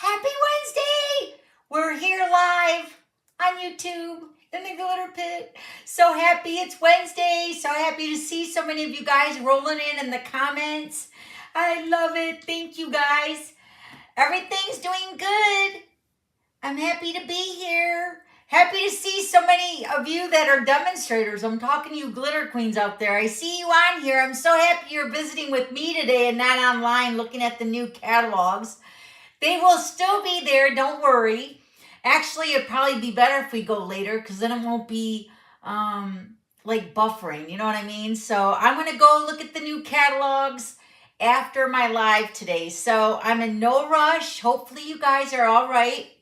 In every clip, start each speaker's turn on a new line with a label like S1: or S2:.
S1: Happy Wednesday! We're here live on YouTube in the Glitter Pit. So happy it's Wednesday. So happy to see so many of you guys rolling in the comments. I love it. Thank you guys. Everything's doing good. I'm happy to be here. Happy to see so many of you that are demonstrators. I'm talking to you glitter queens out there. I see you on here. I'm so happy you're visiting with me today and not online looking at the new catalogs. They will still be there, don't worry. Actually, it'd probably be better if we go later because then it won't be like buffering, you know what I mean? So I'm gonna go look at the new catalogs after my live today. So I'm in no rush. Hopefully you guys are all right,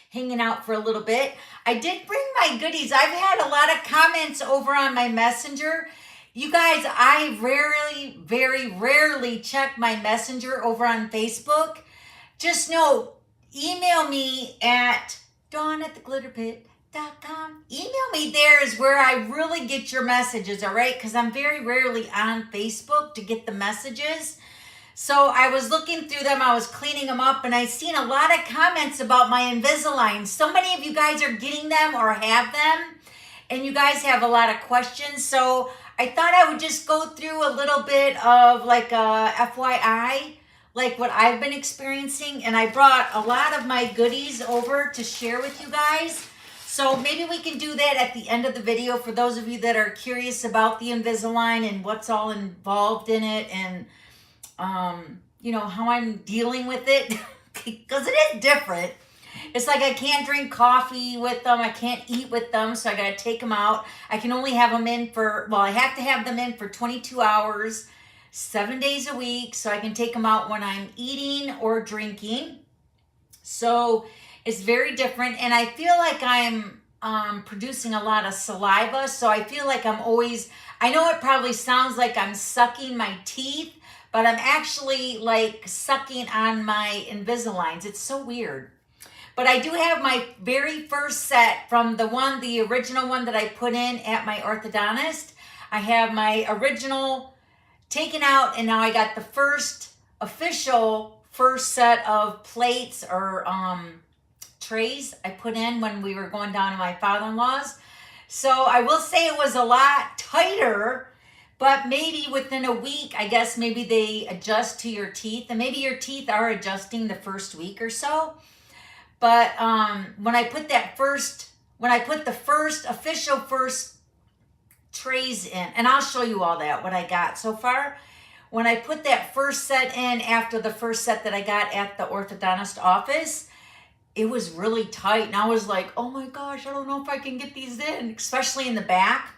S1: hanging out for a little bit. I did bring my goodies. I've had a lot of comments over on my messenger. You guys, I very rarely check my messenger over on Facebook. Just know, email me at dawn@theglitterpit.com. Email me there is where I really get your messages, all right? Because I'm very rarely on Facebook to get the messages. So I was looking through them, I was cleaning them up, and I seen a lot of comments about my Invisalign. So many of you guys are getting them or have them, and you guys have a lot of questions. So I thought I would just go through a little bit of like a FYI, like what I've been experiencing, and I brought a lot of my goodies over to share with you guys. So maybe we can do that at the end of the video for those of you that are curious about the Invisalign and what's all involved in it, and you know, how I'm dealing with it, because it is different. It's like I can't drink coffee with them. I can't eat with them, so I got to take them out. I can only have them in for, well, I have to have them in for 22 hours, 7 days a week, so I can take them out when I'm eating or drinking. So it's very different, and I feel like I'm producing a lot of saliva, so I feel like I'm always, I know it probably sounds like I'm sucking my teeth, but I'm actually like sucking on my Invisaligns. It's so weird. But I do have my very first set from the original one that I put in at my orthodontist. I have my original taken out, and now I got the official first set of plates or trays I put in when we were going down to my father-in-law's. So I will say it was a lot tighter, but maybe within a week, I guess maybe they adjust to your teeth, and maybe your teeth are adjusting the first week or so. But when I put the official first trays in, and I'll show you all that, what I got so far. When I put that first set in after the first set that I got at the orthodontist office, it was really tight. And I was like, oh my gosh, I don't know if I can get these in, especially in the back.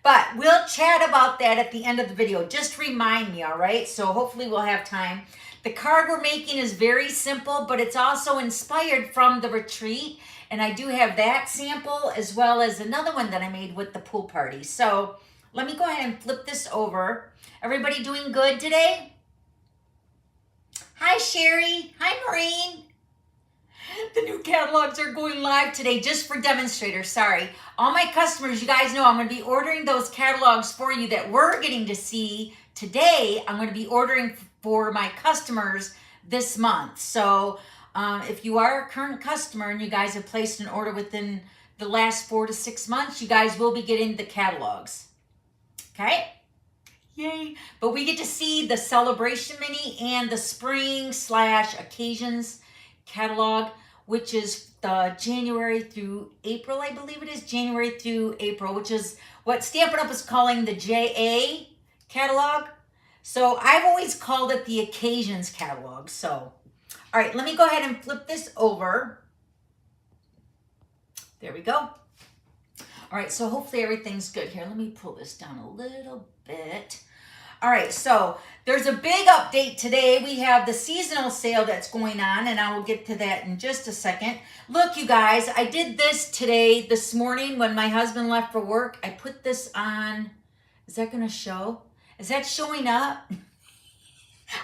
S1: But we'll chat about that at the end of the video. Just remind me, all right? So hopefully we'll have time. The card we're making is very simple, but it's also inspired from the retreat. And I do have that sample as well as another one that I made with the pool party. So let me go ahead and flip this over. Everybody doing good today? Hi, Sherry. Hi, Maureen. The new catalogs are going live today just for demonstrators. Sorry. All my customers, you guys know I'm going to be ordering those catalogs for you that we're getting to see today. I'm going to be ordering for my customers this month. So if you are a current customer and you guys have placed an order within the last 4 to 6 months, you guys will be getting the catalogs. Okay? Yay. But we get to see the celebration mini and the spring/occasions catalog, which is the January through April, I believe it is, January through April, which is what Stampin' Up is calling the JA catalog. So I've always called it the occasions catalog. So, all right, let me go ahead and flip this over. There we go. All right, so hopefully everything's good here. Let me pull this down a little bit. All right, so there's a big update today. We have the seasonal sale that's going on, and I will get to that in just a second. Look, you guys, I did this this morning when my husband left for work. I put this on. Is that going to show? Is that showing up?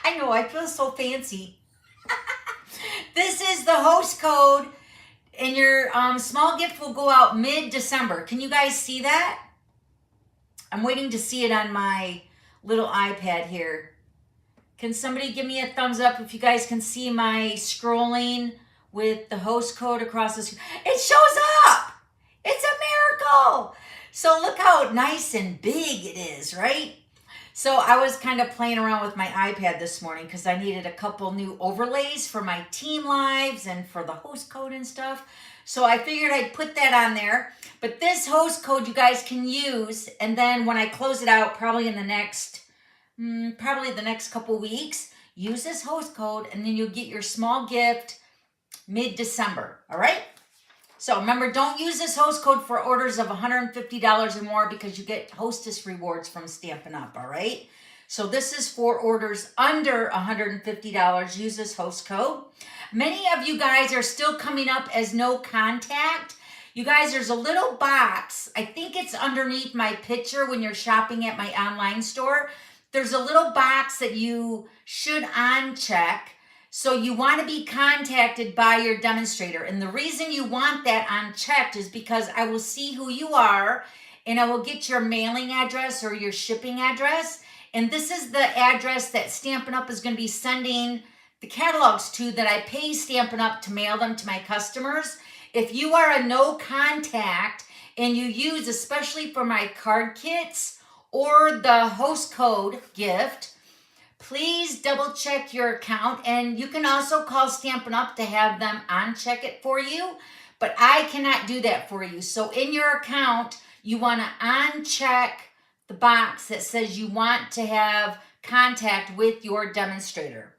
S1: I know, I feel so fancy. This is the host code, and your small gift will go out mid-December. Can you guys see that? I'm waiting to see it on my little iPad here. Can somebody give me a thumbs up if you guys can see my scrolling with the host code across the screen? It shows up. It's a miracle. So look how nice and big it is, right? So I was kind of playing around with my iPad this morning because I needed a couple new overlays for my team lives and for the host code and stuff. So I figured I'd put that on there. But this host code you guys can use, and then when I close it out, probably in the next couple weeks, use this host code, and then you'll get your small gift mid-December, all right? So remember, don't use this host code for orders of $150 or more because you get hostess rewards from Stampin' Up, all right? So this is for orders under $150. Use this host code. Many of you guys are still coming up as no contact. You guys, there's a little box. I think it's underneath my picture when you're shopping at my online store. There's a little box that you should uncheck. So you want to be contacted by your demonstrator. And the reason you want that unchecked is because I will see who you are and I will get your mailing address or your shipping address. And this is the address that Stampin' Up is going to be sending the catalogs to that I pay Stampin' Up to mail them to my customers. If you are a no contact and you use, especially for my card kits or the host code gift, please double check your account. And you can also call Stampin' Up to have them uncheck it for you, but I cannot do that for you. So in your account, you want to uncheck the box that says you want to have contact with your demonstrator.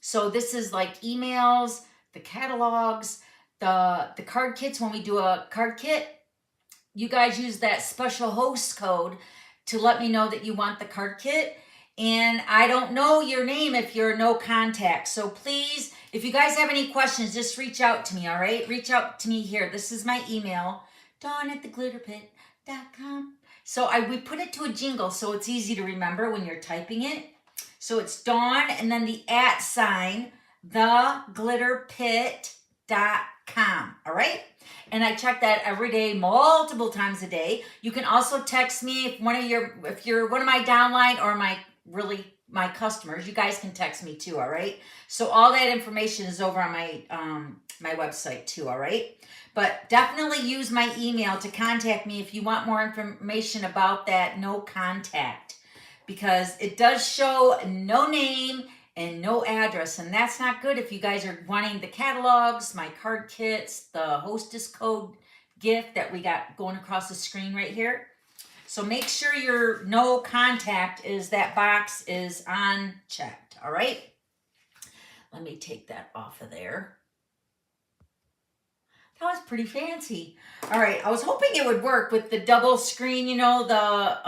S1: So this is like emails, the catalogs, the card kits. When we do a card kit, you guys use that special host code to let me know that you want the card kit. And I don't know your name if you're no contact. So please, if you guys have any questions, just reach out to me, all right? Reach out to me here. This is my email, dawn@theglitterpit.com. So we put it to a jingle so it's easy to remember when you're typing it. So it's Dawn and then the @ theglitterpit.com, all right? And I check that every day, multiple times a day. You can also text me if you're one of my downline or my customers. You guys can text me too, all right? So all that information is over on my my website too, all right? But definitely use my email to contact me if you want more information about that no contact, because it does show no name and no address, and that's not good if you guys are wanting the catalogs, my card kits, the hostess code gift that we got going across the screen right here. So make sure your no contact is that box is unchecked, all right? Let me take that off of there. That was pretty fancy. All right, I was hoping it would work with the double screen, you know, the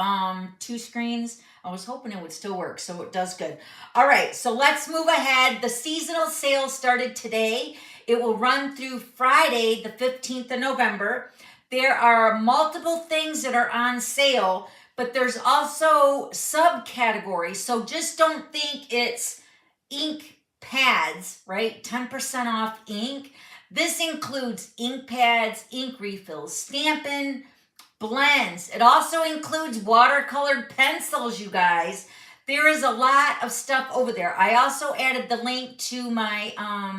S1: 2 screens. I was hoping it would still work, so it does good. All right, so let's move ahead. The seasonal sale started today. It will run through Friday, the 15th of November. There are multiple things that are on sale, but there's also subcategories. So just don't think it's ink pads, right? 10% off ink. This includes ink pads, ink refills, Stampin' blends. It also includes watercolored pencils, you guys. There is a lot of stuff over there. I also added the link to my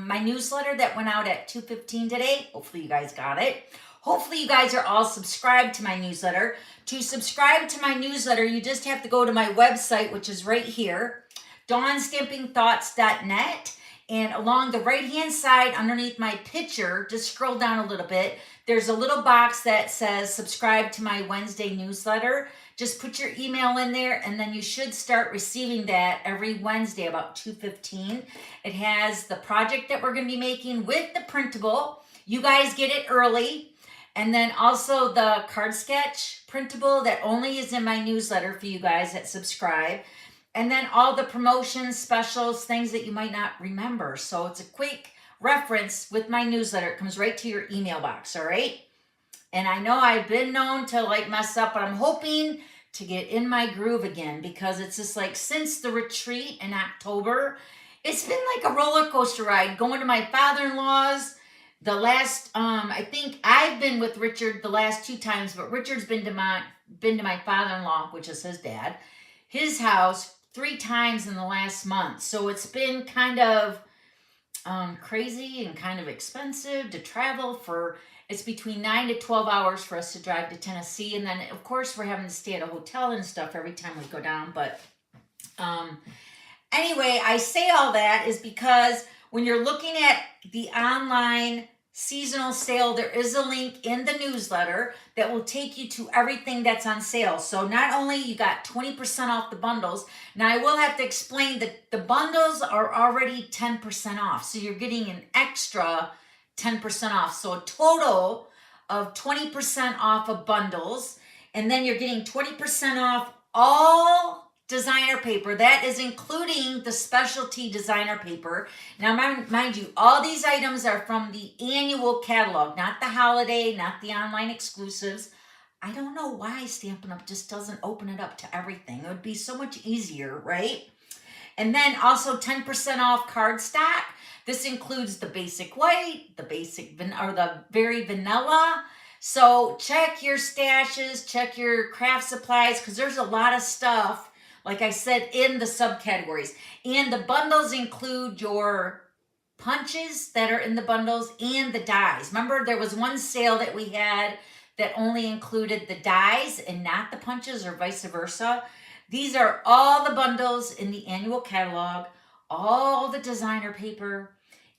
S1: my newsletter that went out at 2:15 today. Hopefully you guys got it. Hopefully you guys are all subscribed to my newsletter. To subscribe to my newsletter, you just have to go to my website, which is right here, dawnstampingthoughts.net. And along the right-hand side, underneath my picture, just scroll down a little bit, there's a little box that says subscribe to my Wednesday newsletter. Just put your email in there, and then you should start receiving that every Wednesday about 2:15. It has the project that we're going to be making with the printable. You guys get it early. And then also the card sketch printable that only is in my newsletter for you guys that subscribe. And then all the promotions, specials, things that you might not remember. So it's a quick reference with my newsletter. It comes right to your email box, all right? And I know I've been known to like mess up, but I'm hoping to get in my groove again, because it's just like since the retreat in October, it's been like a roller coaster ride going to my father-in-law's. The last, I think I've been with Richard the last 2 times, but Richard's been to my father-in-law, which is his dad, his house 3 times in the last month. So it's been kind of crazy and kind of expensive to travel for. It's between 9 to 12 hours for us to drive to Tennessee. And then, of course, we're having to stay at a hotel and stuff every time we go down. But anyway, I say all that is because when you're looking at the online seasonal sale, there is a link in the newsletter that will take you to everything that's on sale. So not only you got 20% off the bundles, now I will have to explain that the bundles are already 10% off. So you're getting an extra 10% off. So a total of 20% off of bundles. And then you're getting 20% off all designer paper. That is including the specialty designer paper. Now, mind you, all these items are from the annual catalog, not the holiday, not the online exclusives. I don't know why Stampin' Up! Just doesn't open it up to everything. It would be so much easier, right? And then also 10% off cardstock. This includes the basic white, the basic or the very vanilla. So check your stashes, check your craft supplies, because there's a lot of stuff, like I said, in the subcategories. And the bundles include your punches that are in the bundles and the dies. Remember, there was one sale that we had that only included the dies and not the punches, or vice versa. These are all the bundles in the annual catalog, all the designer paper,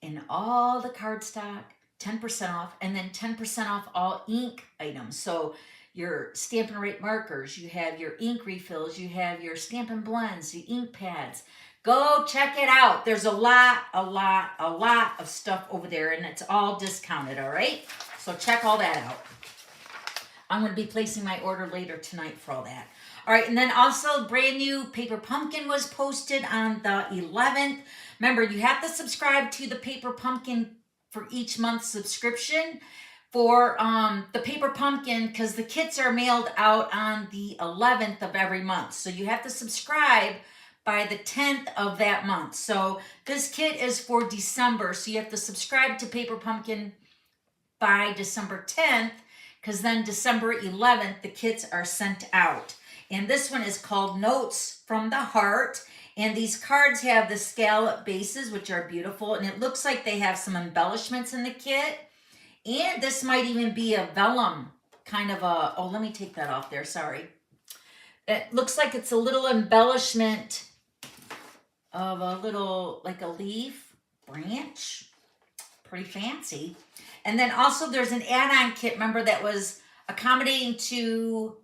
S1: and all the cardstock, 10% off, and then 10% off all ink items. So your Stampin' Rate markers, you have your ink refills, you have your Stampin' Blends, your ink pads. Go check it out. There's a lot of stuff over there, and it's all discounted, all right? So check all that out. I'm going to be placing my order later tonight for all that. All right, and then also brand new Paper Pumpkin was posted on the 11th. Remember, you have to subscribe to the Paper Pumpkin for each month subscription for the Paper Pumpkin, because the kits are mailed out on the 11th of every month. So you have to subscribe by the 10th of that month. So this kit is for December. So you have to subscribe to Paper Pumpkin by December 10th, because then December 11th, the kits are sent out. And this one is called Notes from the Heart. And these cards have the scallop bases, which are beautiful. And it looks like they have some embellishments in the kit. And this might even be a vellum kind of a, oh, let me take that off there, sorry. It looks like it's a little embellishment of a little, like a leaf, branch. Pretty fancy. And then also there's an add-on kit, remember, that was accommodating to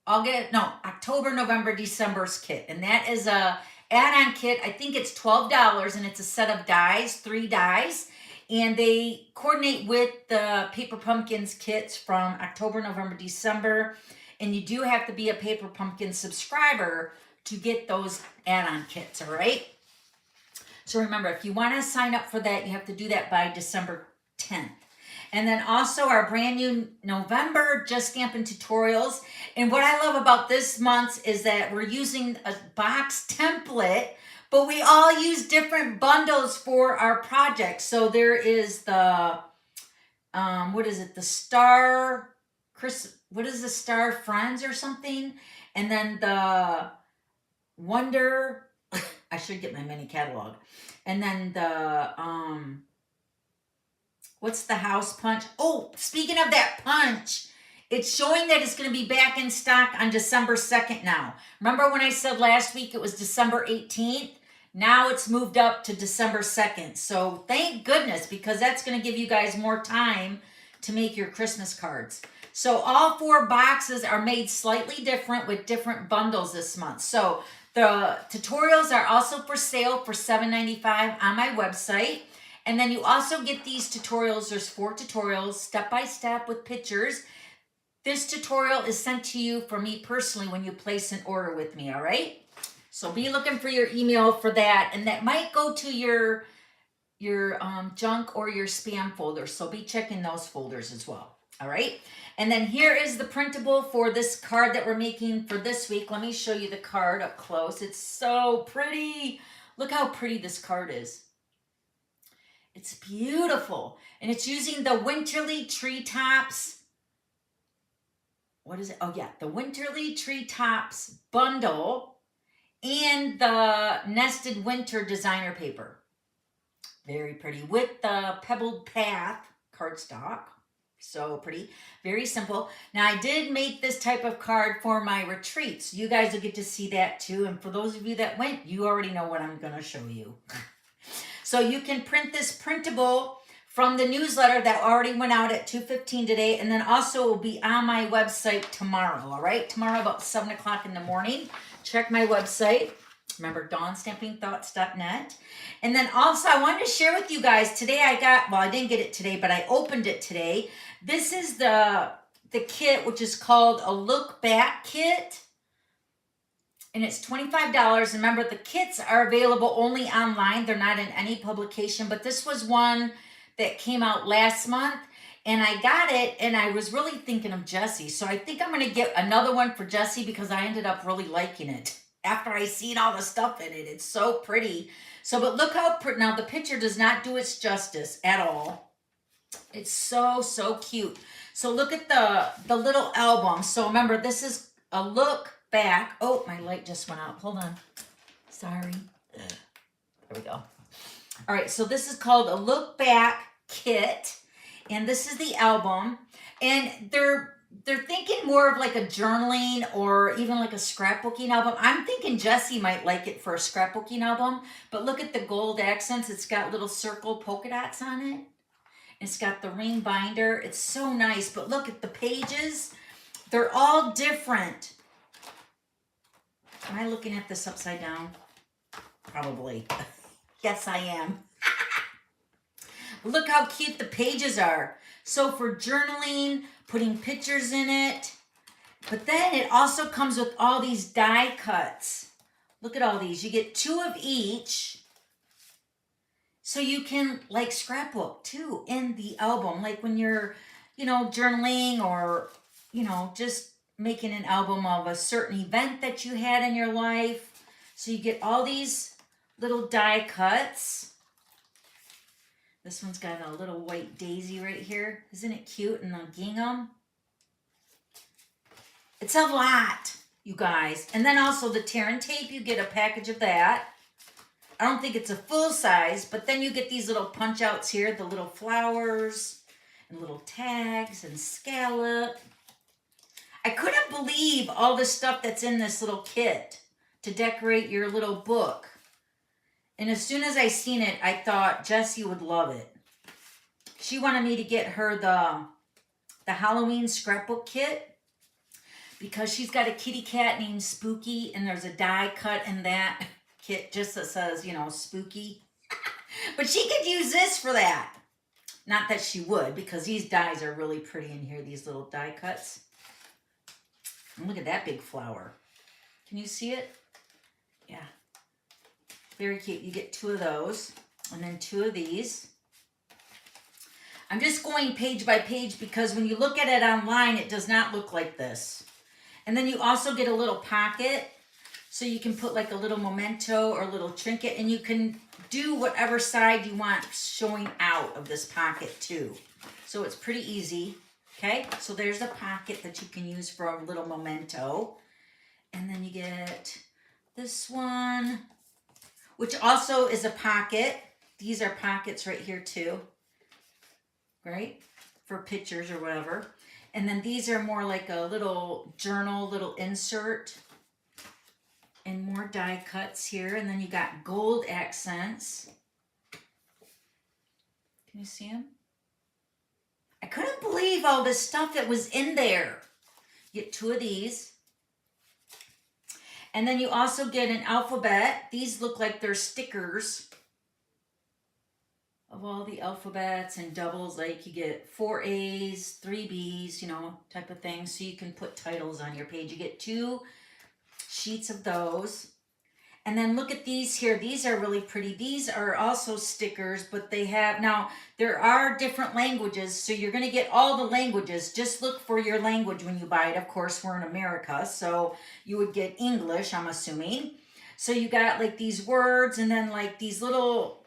S1: October, November, December's kit. And that is a add-on kit. I think it's $12, and it's a set of dies, 3 dies. And they coordinate with the Paper Pumpkins kits from October, November, December. And you do have to be a Paper Pumpkin subscriber to get those add-on kits, all right? So remember, if you want to sign up for that, you have to do that by December 10th. And then also our brand new November Just Stampin' tutorials. And what I love about this month is that we're using a box template, but we all use different bundles for our projects. So there is the, what is it? The Star, what is the Star Friends or something? And then the Wonder, I should get my mini catalog. And then the, what's the House Punch? Oh, speaking of that punch, it's showing that it's going to be back in stock on December 2nd now. Remember when I said last week it was December 18th? Now it's moved up to December 2nd. So thank goodness, because that's going to give you guys more time to make your Christmas cards. So all 4 boxes are made slightly different with different bundles this month. So the tutorials are also for sale for $7.95 on my website. And then you also get these tutorials. There's 4 tutorials, step-by-step with pictures. This tutorial is sent to you from me personally when you place an order with me, all right? So be looking for your email for that. And that might go to your junk or your spam folder. So be checking those folders as well, all right? And then here is the printable for this card that we're making for this week. Let me show you the card up close. It's so pretty. Look how pretty this card is. It's beautiful. And it's using the Winterly Treetops. What is it? Oh, yeah. The Winterly Treetops bundle. and the nested winter designer paper. Very pretty with the Pebbled Path cardstock. So pretty, very simple. Now I did make this type of card for my retreats. You guys will get to see that too. And for those of you that went, you already know what I'm going to show you. So you can print this printable from the newsletter that already went out at 2:15 today. And then also it will be on my website tomorrow. All right. Tomorrow about 7 o'clock in the morning. Check my website. Remember, dawnstampingthoughts.net. And then also I wanted to share with you guys today I didn't get it today, but I opened it today. This is the kit, which is called a look back kit. And it's $25. Remember, the kits are available only online. They're not in any publication, but this was one that came out last month. And I got it, and I was really thinking of Jessie. So I think I'm going to get another one for Jessie because I ended up really liking it. After I seen all the stuff in it, it's so pretty. So, but look how pretty. Now, the picture does not do its justice at all. It's so, so cute. So look at the little album. So remember, this is a look back. Oh, my light just went out. Hold on. Sorry. There we go. All right, so this is called a look back kit. And this is the album. And they're thinking more of like a journaling or even like a scrapbooking album. I'm thinking Jessie might like it for a scrapbooking album. But look at the gold accents. It's got little circle polka dots on it. It's got the ring binder. It's so nice. But look at the pages. They're all different. Am I looking at this upside down? Probably. Yes, I am. Look how cute the pages are. So for journaling, putting pictures in it. But then it also comes with all these die cuts. Look at all these. You get 2 of each. So you can like scrapbook too in the album. Like when you're, journaling or, just making an album of a certain event that you had in your life. So you get all these little die cuts. This one's got a little white daisy right here. Isn't it cute? And the gingham. It's a lot, you guys. And then also the tear and tape. You get a package of that. I don't think it's a full size, but then you get these little punch outs here. The little flowers and little tags and scallop. I couldn't believe all the stuff that's in this little kit to decorate your little book. And as soon as I seen it, I thought Jessie would love it. She wanted me to get her the Halloween scrapbook kit because she's got a kitty cat named Spooky, and there's a die cut in that kit just that says, Spooky. But she could use this for that. Not that she would, because these dies are really pretty in here, these little die cuts. And look at that big flower. Can you see it? Yeah. Very cute. You get 2 of those and then 2 of these. I'm just going page by page because when you look at it online, it does not look like this. And then you also get a little pocket so you can put like a little memento or a little trinket, and you can do whatever side you want showing out of this pocket too. So it's pretty easy. Okay, so there's a pocket that you can use for a little memento. And then you get this one, which also is a pocket. These are pockets right here too, right? For pictures or whatever. And then these are more like a little journal, little insert. And more die cuts here. And then you got gold accents. Can you see them? I couldn't believe all this stuff that was in there. You get 2 of these. And then you also get an alphabet. These look like they're stickers of all the alphabets and doubles. Like you get 4 A's, 3 B's, type of thing. So you can put titles on your page. You get 2 sheets of those. And then look at these here. These are really pretty. These are also stickers, but they have, now there are different languages, so you're going to get all the languages. Just look for your language when you buy it. Of course, we're in America, so you would get English, I'm assuming. So you got like these words and then like these little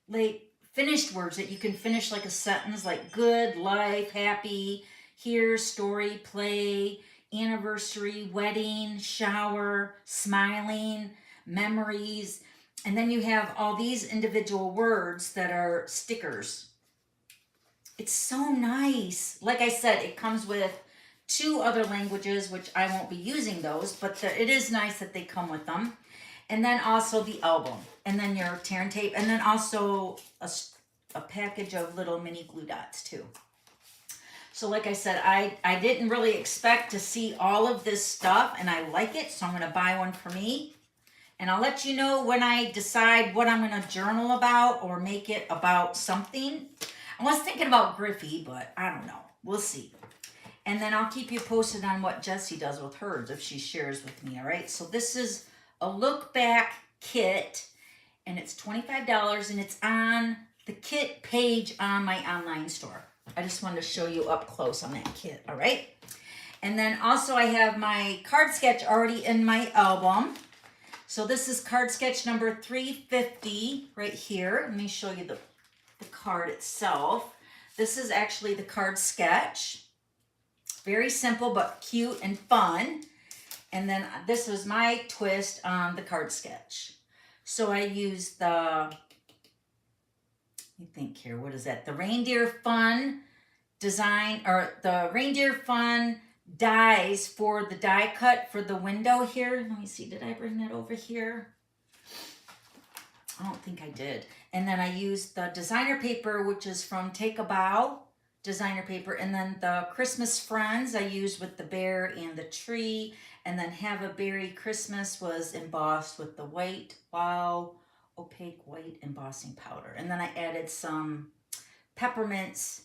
S1: like finished words that you can finish like a sentence, like good, life, happy, here, story, play, anniversary, wedding, shower, smiling, memories. And then you have all these individual words that are stickers. It's so nice. Like I said, it comes with 2 other languages, which I won't be using those, but it is nice that they come with them. And then also the album, and then your tear and tape, and then also a package of little mini glue dots too. So like I said, I didn't really expect to see all of this stuff, and I like it, so I'm going to buy one for me. And I'll let you know when I decide what I'm going to journal about or make it about something. I was thinking about Griffith, but I don't know. We'll see. And then I'll keep you posted on what Jessie does with hers if she shares with me, all right? So this is a look back kit, and it's $25, and it's on the kit page on my online store. I just wanted to show you up close on that kit, all right? And then also I have my card sketch already in my album. So this is card sketch number 350 right here. Let me show you the card itself. This is actually the card sketch. Very simple but cute and fun. And then this was my twist on the card sketch. So I used the, let me think here, what is that? The Reindeer Fun design, or the Reindeer Fun dies for the die cut for the window here. Let me see, did I bring that over here? I don't think I did. And then I used the designer paper, which is from Take a Bow designer paper. And then the Christmas Friends I used with the bear and the tree. And then Have a Berry Christmas was embossed with the white, wow, opaque white embossing powder. And then I added some peppermints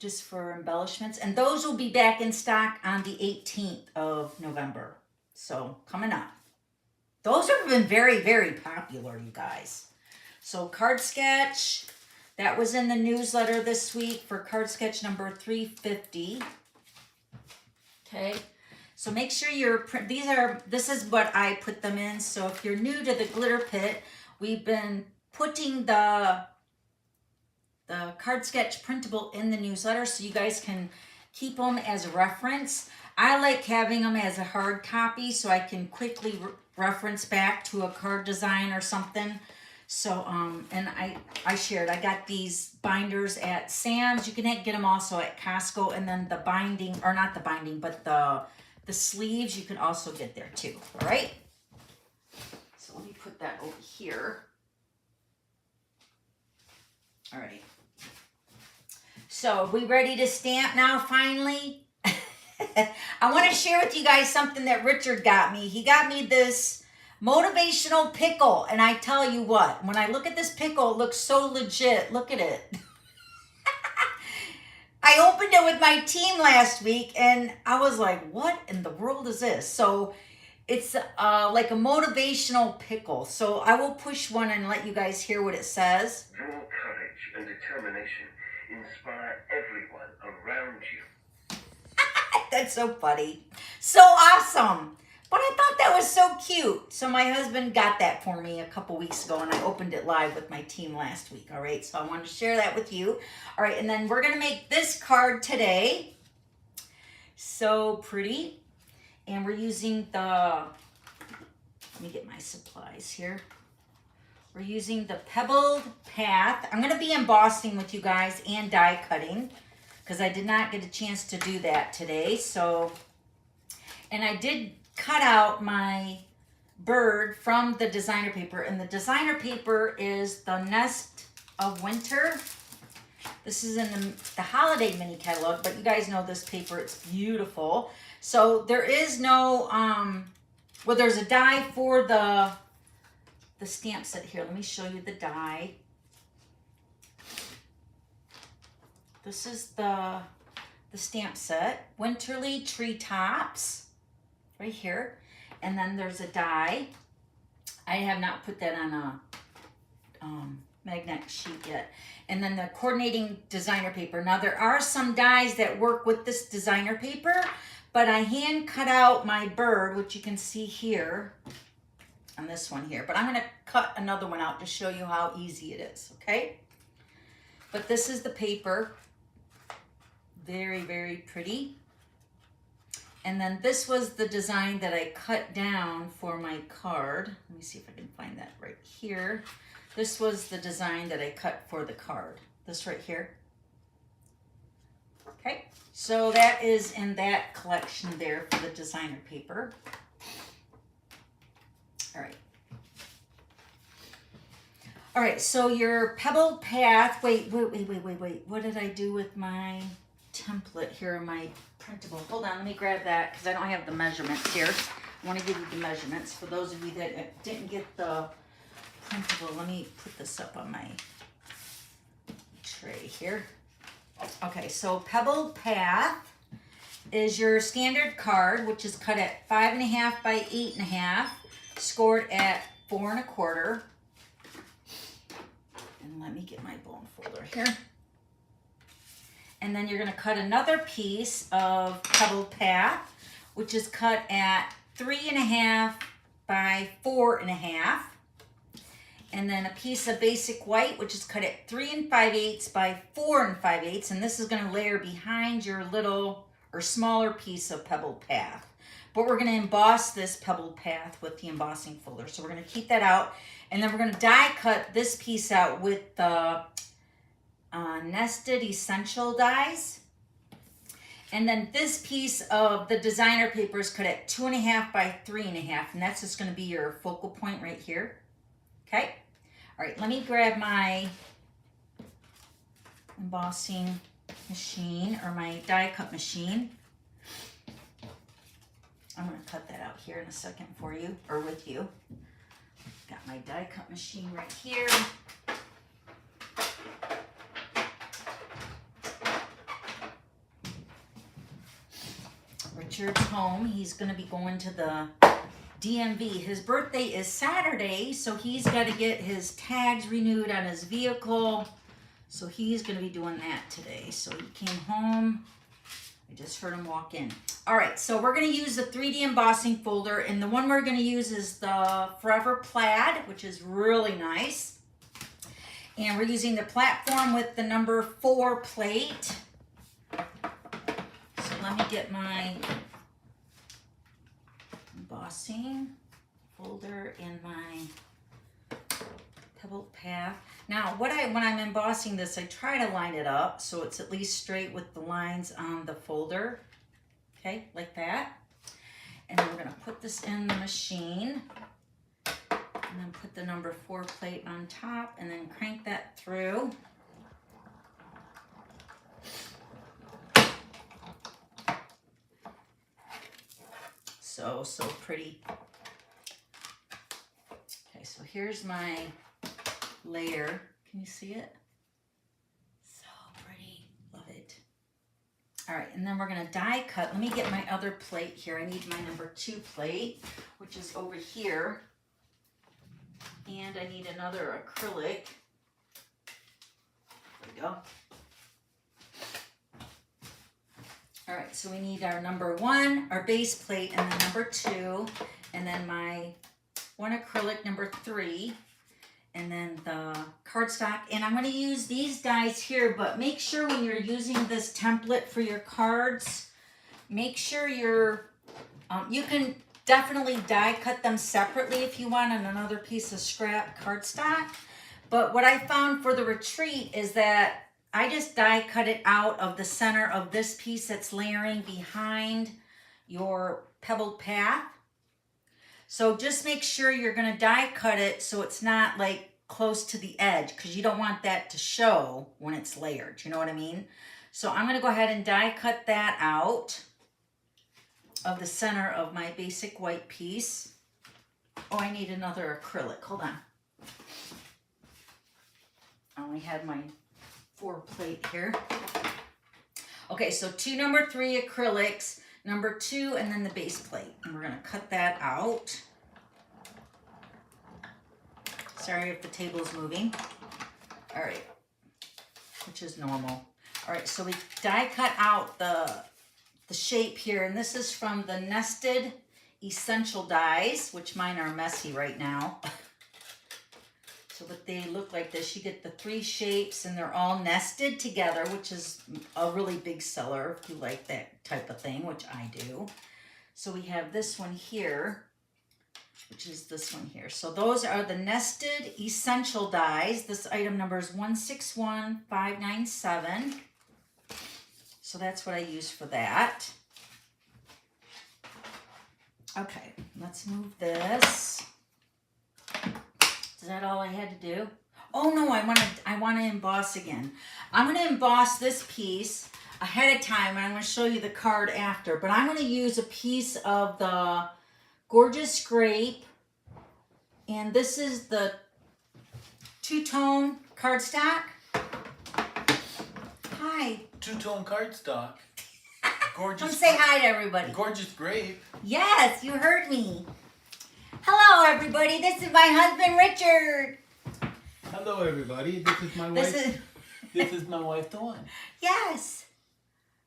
S1: just for embellishments. And those will be back in stock on the 18th of November. So coming up. Those have been very, very popular, you guys. So card sketch, that was in the newsletter this week for card sketch number 350. Okay. So make sure you're, this is what I put them in. So if you're new to the glitter pit, we've been putting the card sketch printable in the newsletter so you guys can keep them as a reference. I like having them as a hard copy so I can quickly reference back to a card design or something. So, and I shared, I got these binders at Sam's. You can get them also at Costco. And then the binding, or not the binding, but the sleeves you can also get there too, all right? So let me put that over here. All right. So we ready to stamp now finally? I want to share with you guys something that Richard got me. He got me this motivational pickle. And I tell you what, when I look at this pickle, it looks so legit. Look at it. I opened it with my team last week and I was like, what in the world is this? So it's like a motivational pickle. So I will push one and let you guys hear what it says.
S2: Your courage and determination inspire everyone around you.
S1: That's so funny. So awesome. But I thought that was so cute. So my husband got that for me a couple weeks ago and I opened it live with my team last week. All right, so I wanted to share that with you. All right, and then we're going to make this card today. So pretty. And we're using the, let me get my supplies here. We're using the Pebbled Path. I'm going to be embossing with you guys and die cutting because I did not get a chance to do that today. So, and I did cut out my bird from the designer paper, and the designer paper is the Nest of Winter. This is in the holiday mini catalog, but you guys know this paper, it's beautiful. So there is no, well, there's a die for the stamp set here. Let me show you the die. This is the stamp set, Winterly Treetops, right here. And then there's a die. I have not put that on a magnet sheet yet. And then the coordinating designer paper. Now there are some dies that work with this designer paper, but I hand cut out my bird, which you can see here on this one here. But I'm gonna cut another one out to show you how easy it is, okay? But this is the paper. Very, very pretty. And then this was the design that I cut down for my card. Let me see if I can find that right here. This was the design that I cut for the card. This right here. Okay, so that is in that collection there for the designer paper. All right. All right, so your Pebbled Path, wait. What did I do with my template here in my printable? Hold on, let me grab that because I don't have the measurements here. I want to give you the measurements for those of you that didn't get the printable. Let me put this up on my tray here. Okay, so Pebbled Path is your standard card, which is cut at 5.5 by 8.5, scored at 4 1/4. And let me get my bone folder here. And then you're going to cut another piece of Pebbled Path, which is cut at 3.5 by 4.5. And then a piece of basic white, which is cut at 3 5/8 by 4 5/8. And this is going to layer behind your little or smaller piece of Pebbled Path. But we're going to emboss this Pebbled Path with the embossing folder. So we're going to keep that out. And then we're going to die cut this piece out with the nested essential dies. And then this piece of the designer paper is cut at 2.5 by 3.5. And that's just going to be your focal point right here. Okay. All right, let me grab my embossing machine or my die cut machine. I'm going to cut that out here in a second for you or with you. Got my die cut machine right here. Richard's home. He's going to be going to the DMV. His birthday is Saturday, so he's got to get his tags renewed on his vehicle. So he's going to be doing that today. So he came home. I just heard him walk in. All right, so we're going to use the 3D embossing folder, and the one we're going to use is the Forever Plaid, which is really nice. And we're using the platform with the number 4 plate. So let me get my embossing folder in my Pebbled Path. Now, when I'm embossing this, I try to line it up so it's at least straight with the lines on the folder. Okay, like that. And then we're going to put this in the machine. And then put the number 4 plate on top and then crank that through. So pretty. Okay, so here's my layer. Can you see it? So pretty. Love it. All right, and then we're going to die cut. Let me get my other plate here. I need my number 2 plate, which is over here. And I need another acrylic. There we go. All right, so we need our number 1, our base plate, and then number 2, and then my 1 acrylic, number 3, and then the cardstock. And I'm going to use these dies here, but make sure when you're using this template for your cards, make sure you're, you can definitely die cut them separately if you want on another piece of scrap cardstock. But what I found for the retreat is that I just die cut it out of the center of this piece that's layering behind your Pebbled Path. So just make sure you're going to die cut it so it's not like close to the edge, because you don't want that to show when it's layered. You know what I mean? So I'm going to go ahead and die cut that out of the center of my basic white piece. Oh, I need another acrylic. Hold on. I only had my 4 plate here. Okay, so 2 number 3 acrylics, number 2, and then the base plate. And we're going to cut that out. Sorry if the table is moving. All right, which is normal. All right, so we die cut out the shape here, and this is from the nested essential dies, which mine are messy right now. So what they look like this, you get the 3 shapes and they're all nested together, which is a really big seller if you like that type of thing, which I do. So we have this one here, which is this one here. So those are the nested essential dies. This item number is 161597. So that's what I use for that. Okay, let's move this. Is that all I had to do? Oh no, I want to emboss again. I'm going to emboss this piece ahead of time, and I'm going to show you the card after. But I'm going to use a piece of the Gorgeous Scrape, and this is the two-tone cardstock. Hi.
S3: Two-tone cardstock. Gorgeous.
S1: Come say hi to everybody.
S3: Gorgeous Grape.
S1: Yes, you heard me. Hello, everybody. This is my husband, Richard.
S3: Hello, everybody. This is my wife. This is my wife, Dawn.
S1: Yes.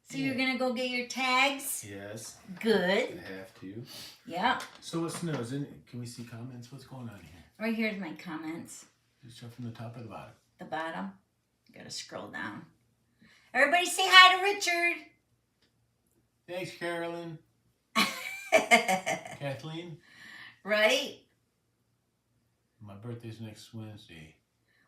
S1: So you're gonna go get your tags?
S3: Yes.
S1: Good.
S3: I have to.
S1: Yeah.
S3: So what snows? Can we see comments? What's going on here?
S1: Right here's my comments.
S3: Just show from the top or the bottom.
S1: The bottom. Gotta scroll down. Everybody say hi to Richard.
S3: Thanks, Carolyn. Kathleen.
S1: Right?
S3: My birthday's next Wednesday.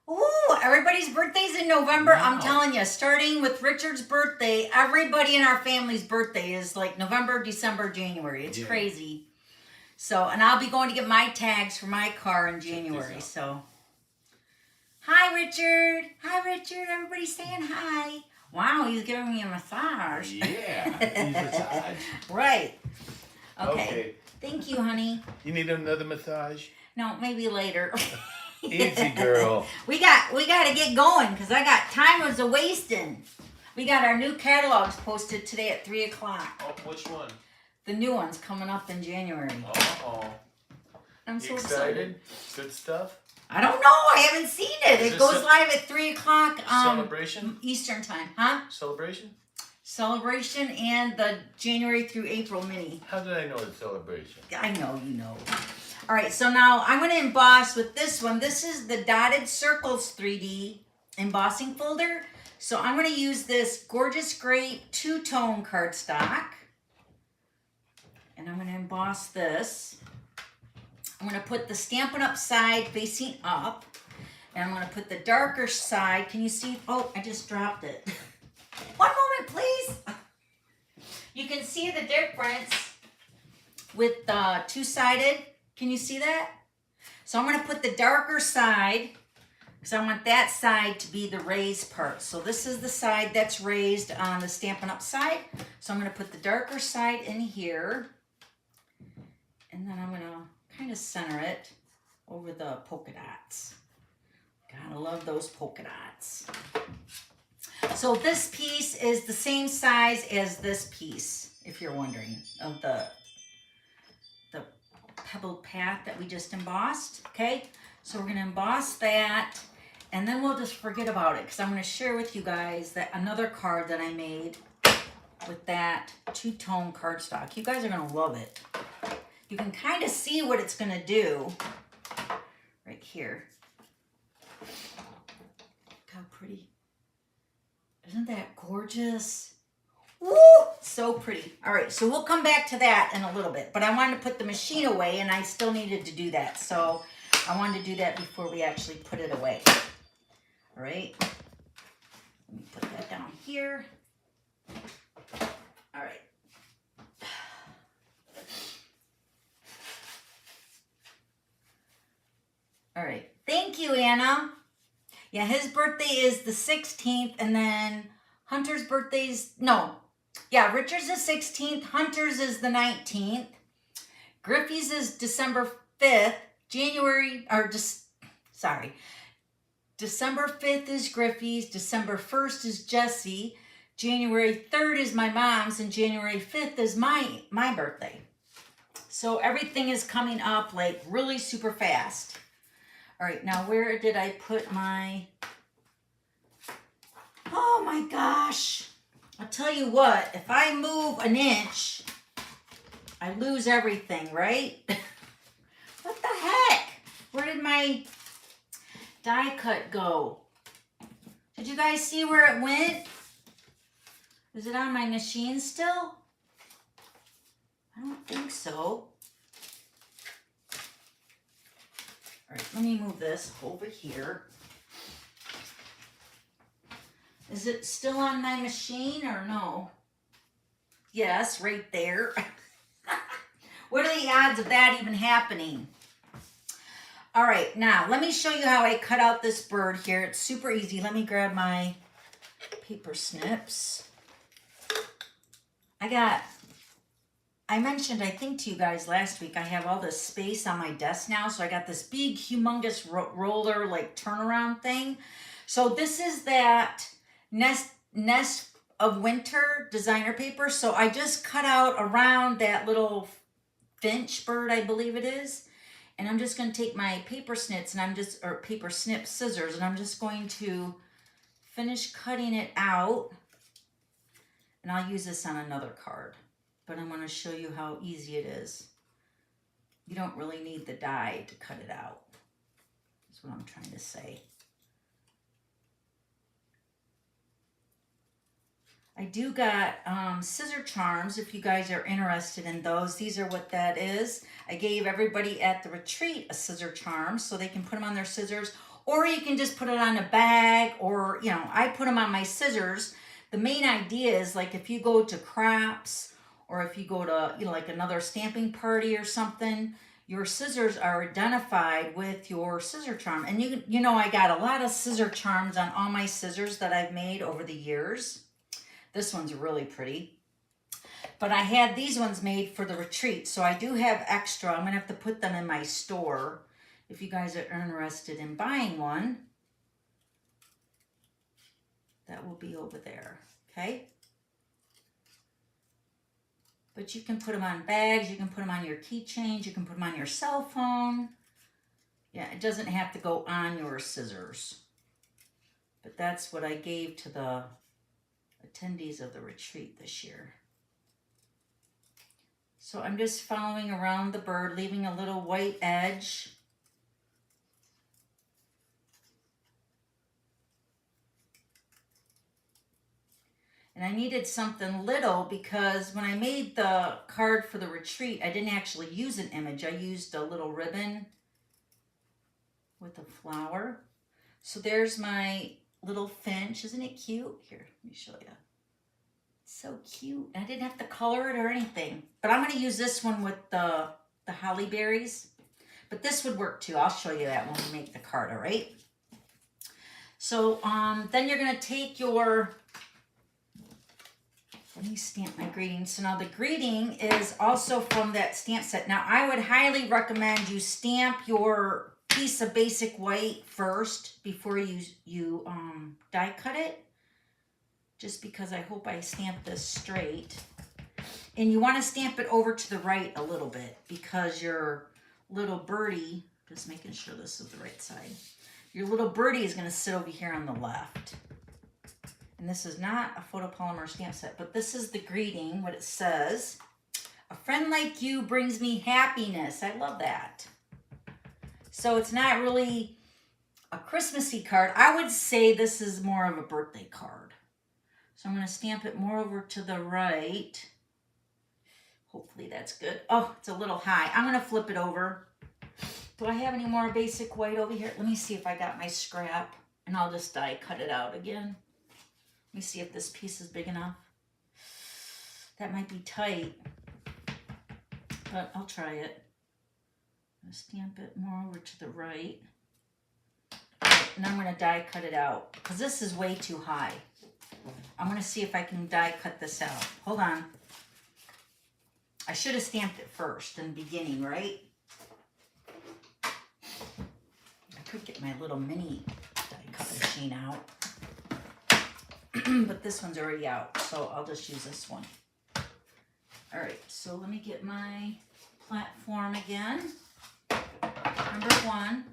S1: Ooh, everybody's birthday's in November.
S3: Wow.
S1: I'm telling you, starting with Richard's birthday, everybody in our family's birthday is like November, December, January. It's crazy. So, and I'll be going to get my tags for my car in January. So, hi, Richard. Hi, Richard. Everybody's saying hi. Wow, he's giving me a massage.
S3: Yeah. Massage.
S1: Right. Okay.
S3: Okay.
S1: Thank you, honey.
S3: You need another massage?
S1: No, maybe later.
S3: Easy, girl.
S1: We got to get going because I got time was a wasting. We got our new catalogs posted today at 3 o'clock.
S3: Oh, which one?
S1: The new one's coming up in January.
S3: Oh.
S1: I'm so
S3: excited? Good stuff?
S1: I don't know. I haven't seen it.
S3: Is
S1: It
S3: this
S1: goes live at 3 o'clock
S3: Celebration?
S1: Eastern time. Huh?
S3: Celebration?
S1: Celebration and the January through April mini.
S3: How did I know it's celebration?
S1: I know you know. All right, so now I'm going to emboss with this one. This is the Dotted Circles 3D embossing folder. So I'm going to use this Gorgeous Grape two-tone cardstock. And I'm going to emboss this. I'm going to put the Stampin' Up side facing up. And I'm going to put the darker side. Can you see? Oh, I just dropped it. One moment, please. You can see the difference with the two-sided. Can you see that? So I'm going to put the darker side because I want that side to be the raised part. So this is the side that's raised on the Stampin' Up side. So I'm going to put the darker side in here. And then I'm going to kind of center it over the polka dots. Gotta love those polka dots. So this piece is the same size as this piece, if you're wondering, of the Pebbled Path that we just embossed, okay? So we're going to emboss that, and then we'll just forget about it because I'm going to share with you guys that another card that I made with that two-tone cardstock. You guys are going to love it. You can kind of see what it's going to do right here. Look how pretty. Isn't that gorgeous? Woo! So pretty. All right, so we'll come back to that in a little bit. But I wanted to put the machine away, and I still needed to do that. So I wanted to do that before we actually put it away. All right. Let me put that down here. All right. All right. Thank you, Anna. Yeah, his birthday is the 16th, and then Hunter's birthday's, no. Yeah, Richard's the 16th, Hunter's is the 19th. Griffith's is December 5th. December 5th is Griffith's, December 1st is Jesse, January 3rd is my mom's, and January 5th is my birthday. So everything is coming up like really super fast. All right, now where did I put my... Oh my gosh. I'll tell you what, if I move an inch, I lose everything, right? What the heck? Where did my die cut go? Did you guys see where it went? Is it on my machine still? I don't think so. All right, let me move this over here. Is it still on my machine or no? Yes, right there. What are the odds of that even happening? All right, now let me show you how I cut out this bird here. It's super easy. Let me grab my paper snips. I mentioned, I think to you guys last week, I have all this space on my desk now. So I got this big, humongous roller, like turnaround thing. So this is that Nest of Winter designer paper. So I just cut out around that little finch bird, I believe it is. And I'm just going to take my paper snips and paper snip scissors, and I'm just going to finish cutting it out. And I'll use this on another card, but I'm going to show you how easy it is. You don't really need the die to cut it out. That's what I'm trying to say. I do got scissor charms if you guys are interested in those. These are what that is. I gave everybody at the retreat a scissor charm so they can put them on their scissors, or you can just put it on a bag, or, you know, I put them on my scissors. The main idea is, like, if you go to crafts or if you go to, you know, like another stamping party or something, your scissors are identified with your scissor charm. And you know, I got a lot of scissor charms on all my scissors that I've made over the years. This one's really pretty. But I had these ones made for the retreat, so I do have extra. I'm going to have to put them in my store if you guys are interested in buying one. That will be over there, okay? But you can put them on bags, you can put them on your keychains, you can put them on your cell phone. Yeah, it doesn't have to go on your scissors. But that's what I gave to the attendees of the retreat this year. So I'm just following around the bird, leaving a little white edge. And I needed something little because when I made the card for the retreat, I didn't actually use an image. I used a little ribbon with a flower. So there's my little finch. Isn't it cute? Here, let me show you. It's so cute. I didn't have to color it or anything. But I'm going to use this one with the holly berries. But this would work too. I'll show you that when we make the card, all right? So then you're going to take your... Let me stamp my greeting. So now the greeting is also from that stamp set. Now I would highly recommend you stamp your piece of basic white first before you die cut it. Just because I hope I stamp this straight. And you want to stamp it over to the right a little bit because your little birdie, just making sure this is the right side. Your little birdie is going to sit over here on the left. And this is not a photopolymer stamp set, but this is the greeting, what it says. A friend like you brings me happiness. I love that. So it's not really a Christmassy card. I would say this is more of a birthday card. So I'm going to stamp it more over to the right. Hopefully that's good. Oh, it's a little high. I'm going to flip it over. Do I have any more basic white over here? Let me see if I got my scrap, and I'll just die cut it out again. Let me see if this piece is big enough. That might be tight, but I'll try it. I'm going to stamp it more over to the right. And I'm going to die cut it out because this is way too high. I'm going to see if I can die cut this out. Hold on. I should have stamped it first in the beginning, right? I could get my little mini die cut machine out. But this one's already out, so I'll just use this one. All right, so let me get my platform again. Number 1.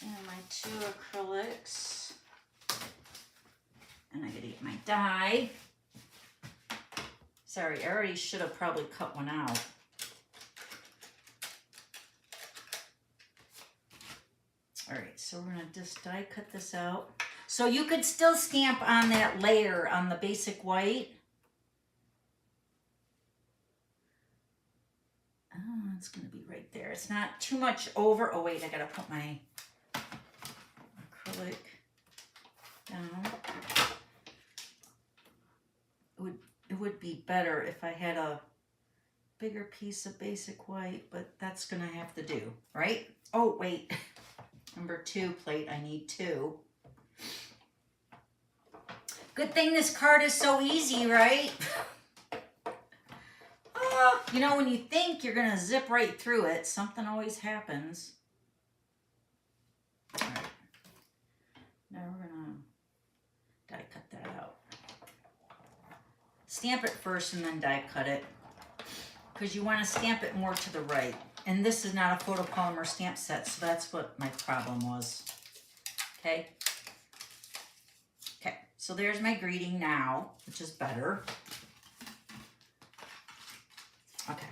S1: And my 2 acrylics. And I gotta get my die. Sorry, I already should have probably cut one out. All right, so we're gonna just die cut this out. So you could still stamp on that layer on the basic white, It's gonna be right there. It's not too much over. Oh wait, I gotta put my acrylic down. It would be better if I had a bigger piece of basic white, but that's gonna have to do, right? Oh wait, number 2 plate, I need 2. Good thing this card is so easy, right? You know, when you think you're gonna zip right through it, something always happens. All right. Now we're gonna die cut that out. Stamp it first and then die cut it, because you want to stamp it more to the right. And this is not a photopolymer stamp set, so that's what my problem was. Okay. Okay, so there's my greeting now, which is better. Okay.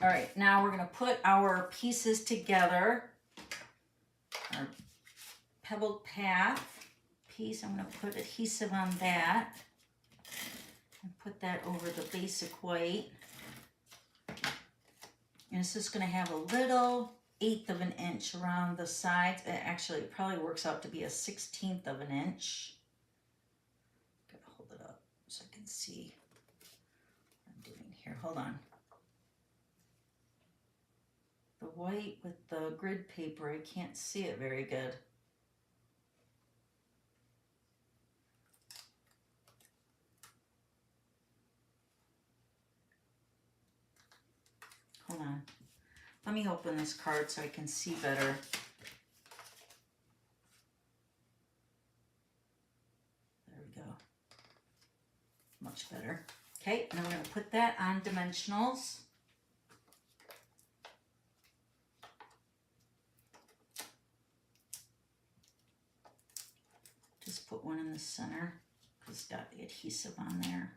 S1: All right, now we're gonna put our pieces together. Our Pebbled Path piece, I'm gonna put adhesive on that and put that over the basic white. And it's just gonna have a little 1/8 of an inch around the sides. Actually, it probably works out to be a 1/16 of an inch. Gotta hold it up so I can see what I'm doing here. Hold on. The white with the grid paper, I can't see it very good. Hold on. Let me open this card so I can see better. There we go. Much better. Okay, and I'm going to put that on dimensionals. Just put one in the center because it's got the adhesive on there.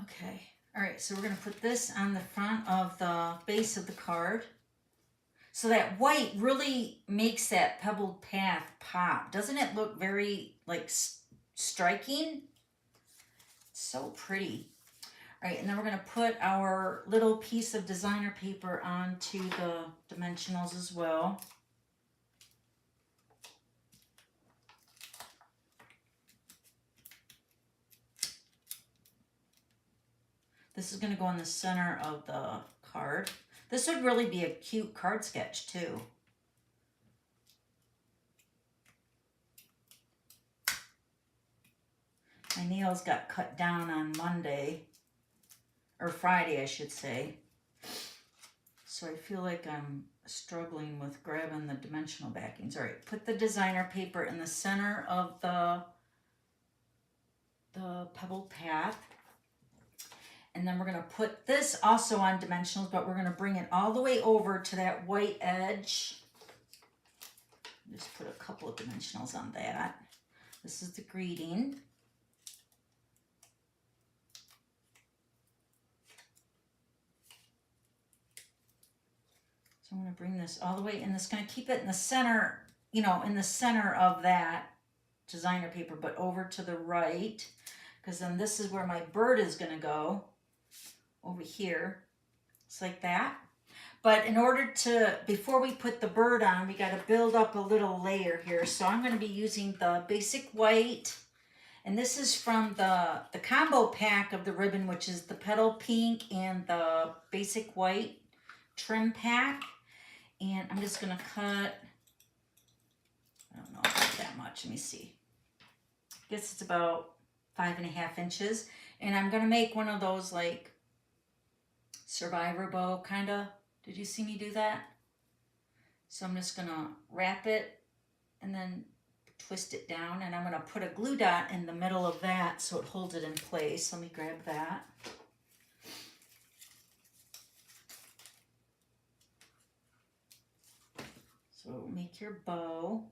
S1: Okay, all right, so we're gonna put this on the front of the base of the card. So that white really makes that Pebbled Path pop. Doesn't it look very, like, striking? So pretty. All right, and then we're gonna put our little piece of designer paper onto the dimensionals as well. This is going to go in the center of the card. This would really be a cute card sketch too. My nails got cut down on Monday, or Friday I should say. So I feel like I'm struggling with grabbing the dimensional backings. All right, put the designer paper in the center of the Pebbled Path. And then we're going to put this also on dimensionals, but we're going to bring it all the way over to that white edge. Just put a couple of dimensionals on that. This is the greeting. So I'm going to bring this all the way, and it's going to keep it in the center, you know, in the center of that designer paper, but over to the right, because then this is where my bird is going to go. Over here, it's like that. But in order to, before we put the bird on, we got to build up a little layer here. So I'm going to be using the basic white, and this is from the combo pack of the ribbon, which is the petal pink and the basic white trim pack. And I'm just going to cut, I don't know about that much, let me see. I guess it's about 5.5 inches. And I'm going to make one of those like survivor bow kind of. Did you see me do that? So I'm just gonna wrap it and then twist it down, and I'm gonna put a glue dot in the middle of that so it holds it in place. Let me grab that. So make your bow.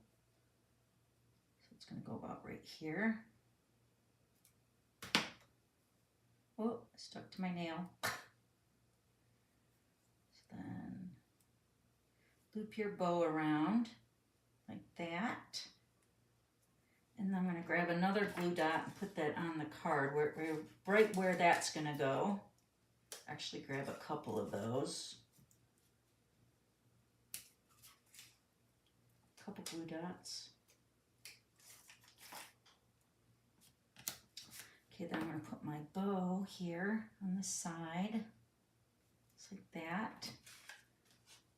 S1: So it's gonna go about right here. Oh, stuck to my nail. So then loop your bow around like that. And then I'm going to grab another glue dot and put that on the card, right where that's going to go. Actually grab a couple of those. A couple glue dots. Okay, then I'm going to put my bow here on the side. Just like that.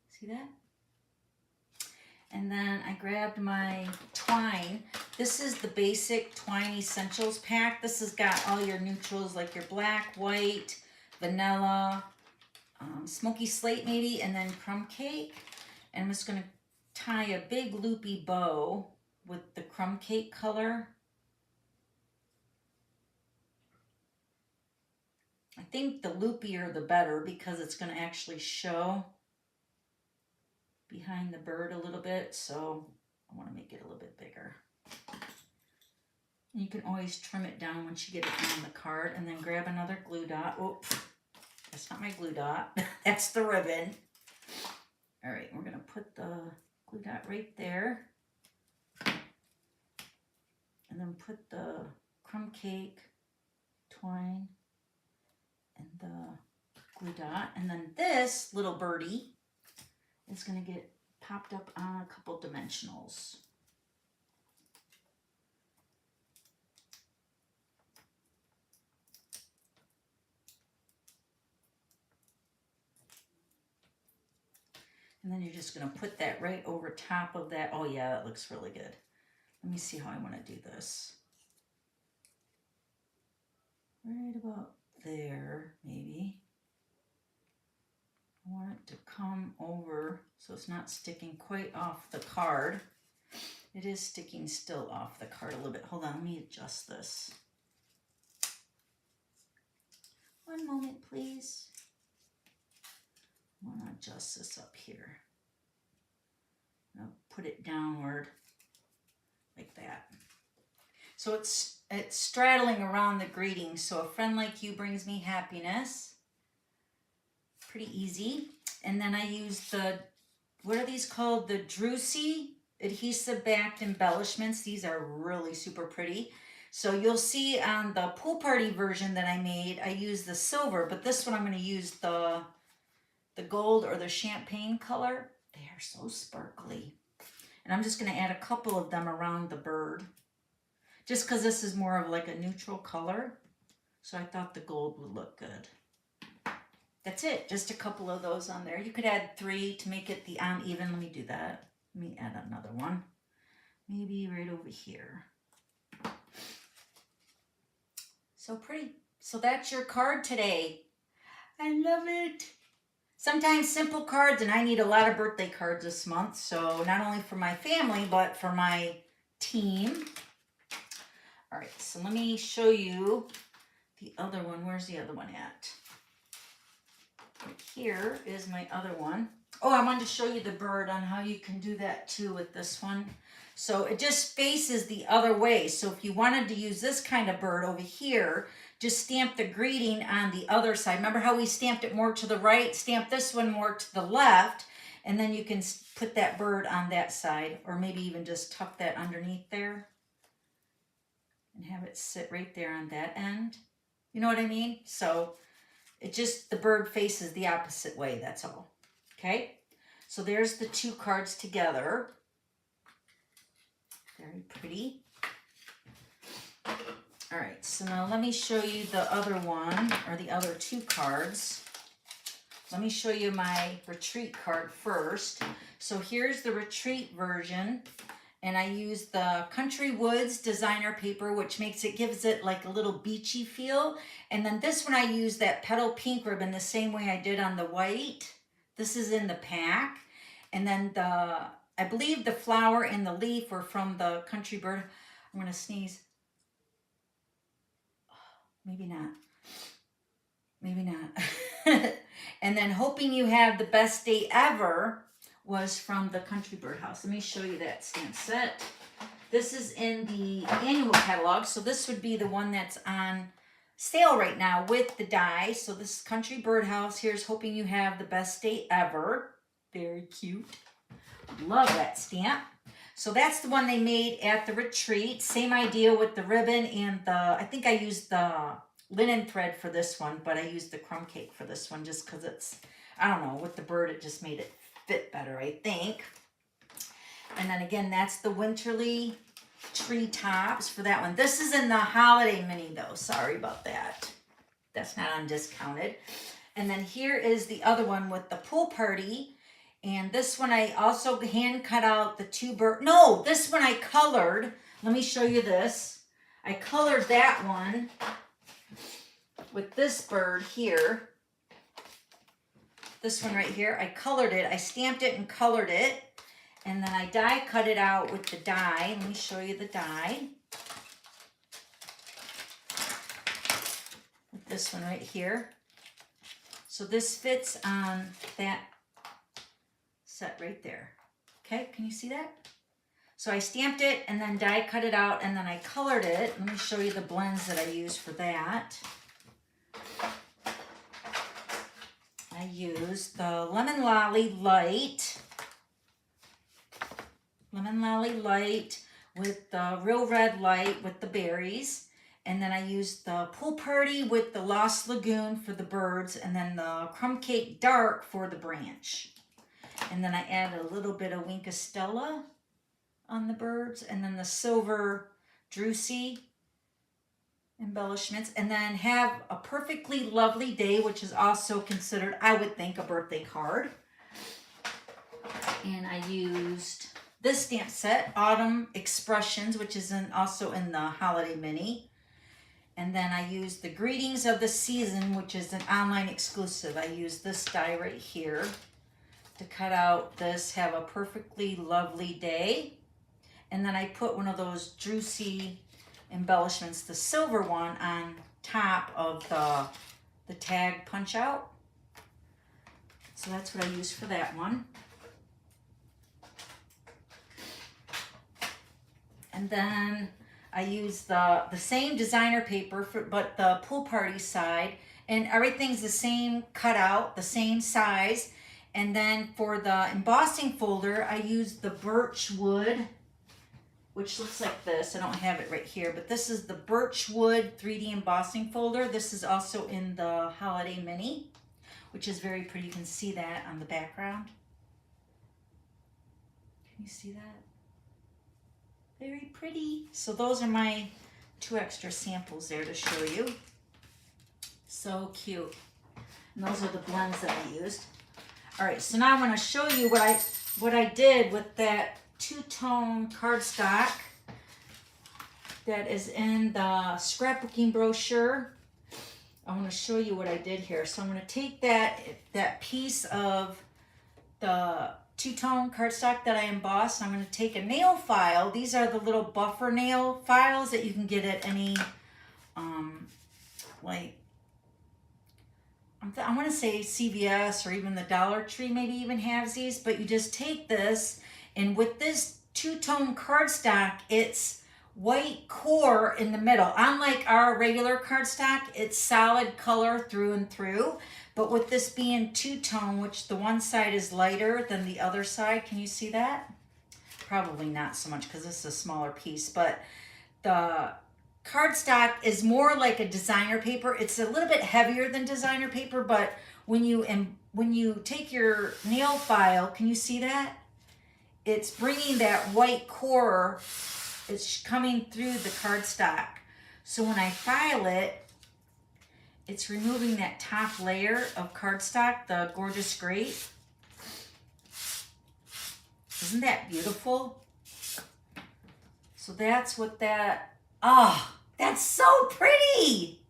S1: See that? And then I grabbed my twine. This is the basic twine essentials pack. This has got all your neutrals like your black, white, vanilla, smoky slate maybe, and then crumb cake. And I'm just going to tie a big loopy bow with the crumb cake color. I think the loopier the better because it's going to actually show behind the bird a little bit, so I want to make it a little bit bigger. You can always trim it down once you get it on the card, and then grab another glue dot. Oh, that's not my glue dot. That's the ribbon. All right, we're going to put the glue dot right there, and then put the crumb cake twine and the glue dot, and then this little birdie is going to get popped up on a couple dimensionals. And then you're just going to put that right over top of that. Oh yeah, that looks really good. Let me see how I want to do this. Right about there, maybe. I want it to come over so it's not sticking quite off the card. It is sticking still off the card a little bit. Hold on, let me adjust this. One moment, please. I want to adjust this up here. I'll put it downward like that. So it's straddling around the greeting. So a friend like you brings me happiness. Pretty easy. And then I use the, what are these called? The Drucy adhesive backed embellishments. These are really super pretty. So you'll see on the pool party version that I made, I use the silver, but this one I'm going to use the gold or the champagne color. They are so sparkly. And I'm just going to add a couple of them around the bird. Just because this is more of like a neutral color. So I thought the gold would look good. That's it, just a couple of those on there. You could add 3 to make it the uneven. Let me do that. Let me add another one. Maybe right over here. So pretty. So that's your card today. I love it. Sometimes simple cards, and I need a lot of birthday cards this month. So not only for my family, but for my team. All right, so let me show you the other one. Where's the other one at? Right here is my other one. Oh, I wanted to show you the bird on how you can do that too with this one. So it just faces the other way. So if you wanted to use this kind of bird over here, just stamp the greeting on the other side. Remember how we stamped it more to the right? Stamp this one more to the left, and then you can put that bird on that side, or maybe even just tuck that underneath there and have it sit right there on that end. You know what I mean? So it just, the bird faces the opposite way, that's all. Okay? So there's the 2 cards together. Very pretty. All right, so now let me show you the other one, or the other 2 cards. Let me show you my retreat card first. So here's the retreat version. And I use the Country Woods designer paper, which gives it like a little beachy feel. And then this one I use that petal pink ribbon the same way I did on the white. This is in the pack. And then I believe the flower and the leaf were from the Country Bird. I'm gonna sneeze. Maybe not. Maybe not. And then Hoping You Have the Best Day Ever was from the Country Bird House. Let me show you that stamp set. This is in the annual catalog, so this would be the one that's on sale right now with the die. So this is Country Birdhouse. Here's hoping you have the best day ever. Very cute. Love that stamp. So that's the one they made at the retreat. Same idea with the ribbon and I think I used the linen thread for this one, but I used the crumb cake for this one just because it's, I don't know, with the bird it just made it fit better, I think. And then again, that's the Winterly Treetops for that one. This is in the holiday mini though. Sorry about that. That's not on discounted. And then here is the other one with the pool party. And this one I also hand cut out the two bird. No, this one I colored. Let me show you this. I colored that one with this bird here. This one right here. I colored it. I stamped it and colored it. And then I die cut it out with the die. Let me show you the die. With this one right here. So this fits on that set right there. Okay, can you see that? So I stamped it and then die cut it out and then I colored it. Let me show you the blends that I used for that. I used the Lemon Lolly Light. Lemon Lolly Light with the Real Red Light with the berries. And then I used the Pool Party with the Lost Lagoon for the birds. And then the Crumb Cake Dark for the branch. And then I added a little bit of Winka Stella on the birds. And then the Silver Drucy embellishments. And then have a Perfectly Lovely Day, which is also considered, I would think, a birthday card. And I used this stamp set, Autumn Expressions, which is also in the Holiday Mini. And then I used the Greetings of the Season, which is an online exclusive. I used this die right here to cut out this, Have a Perfectly Lovely Day. And then I put one of those Drucy embellishments, the silver one, on top of the tag punch out. So that's what I used for that one. And then I used the same designer paper, but the pool party side. And everything's the same cutout, the same size. And then for the embossing folder, I used the birch wood, which looks like this. I don't have it right here, but this is the birch wood 3D embossing folder. This is also in the Holiday Mini, which is very pretty. You can see that on the background. Can you see that? Very pretty. So those are my 2 extra samples there to show you. So cute. And those are the blends that I used. All right, so now I'm going to show you what I did with that 2-tone cardstock that is in the scrapbooking brochure. I want to show you what I did here. So I'm going to take that piece of the 2-tone cardstock that I embossed. I'm going to take a nail file. These are the little buffer nail files that you can get at any, I want to say CVS or even the Dollar Tree maybe even has these, but you just take this, and with this 2-tone cardstock, it's white core in the middle. Unlike our regular cardstock, it's solid color through and through. But with this being 2-tone, which the one side is lighter than the other side, can you see that? Probably not so much because this is a smaller piece, but the cardstock is more like a designer paper. It's a little bit heavier than designer paper, but when you take your nail file, can you see that? It's bringing that white core, it's coming through the cardstock. So when I file it, it's removing that top layer of cardstock, the Gorgeous Grape. Isn't that beautiful? So that's what that, that's so pretty.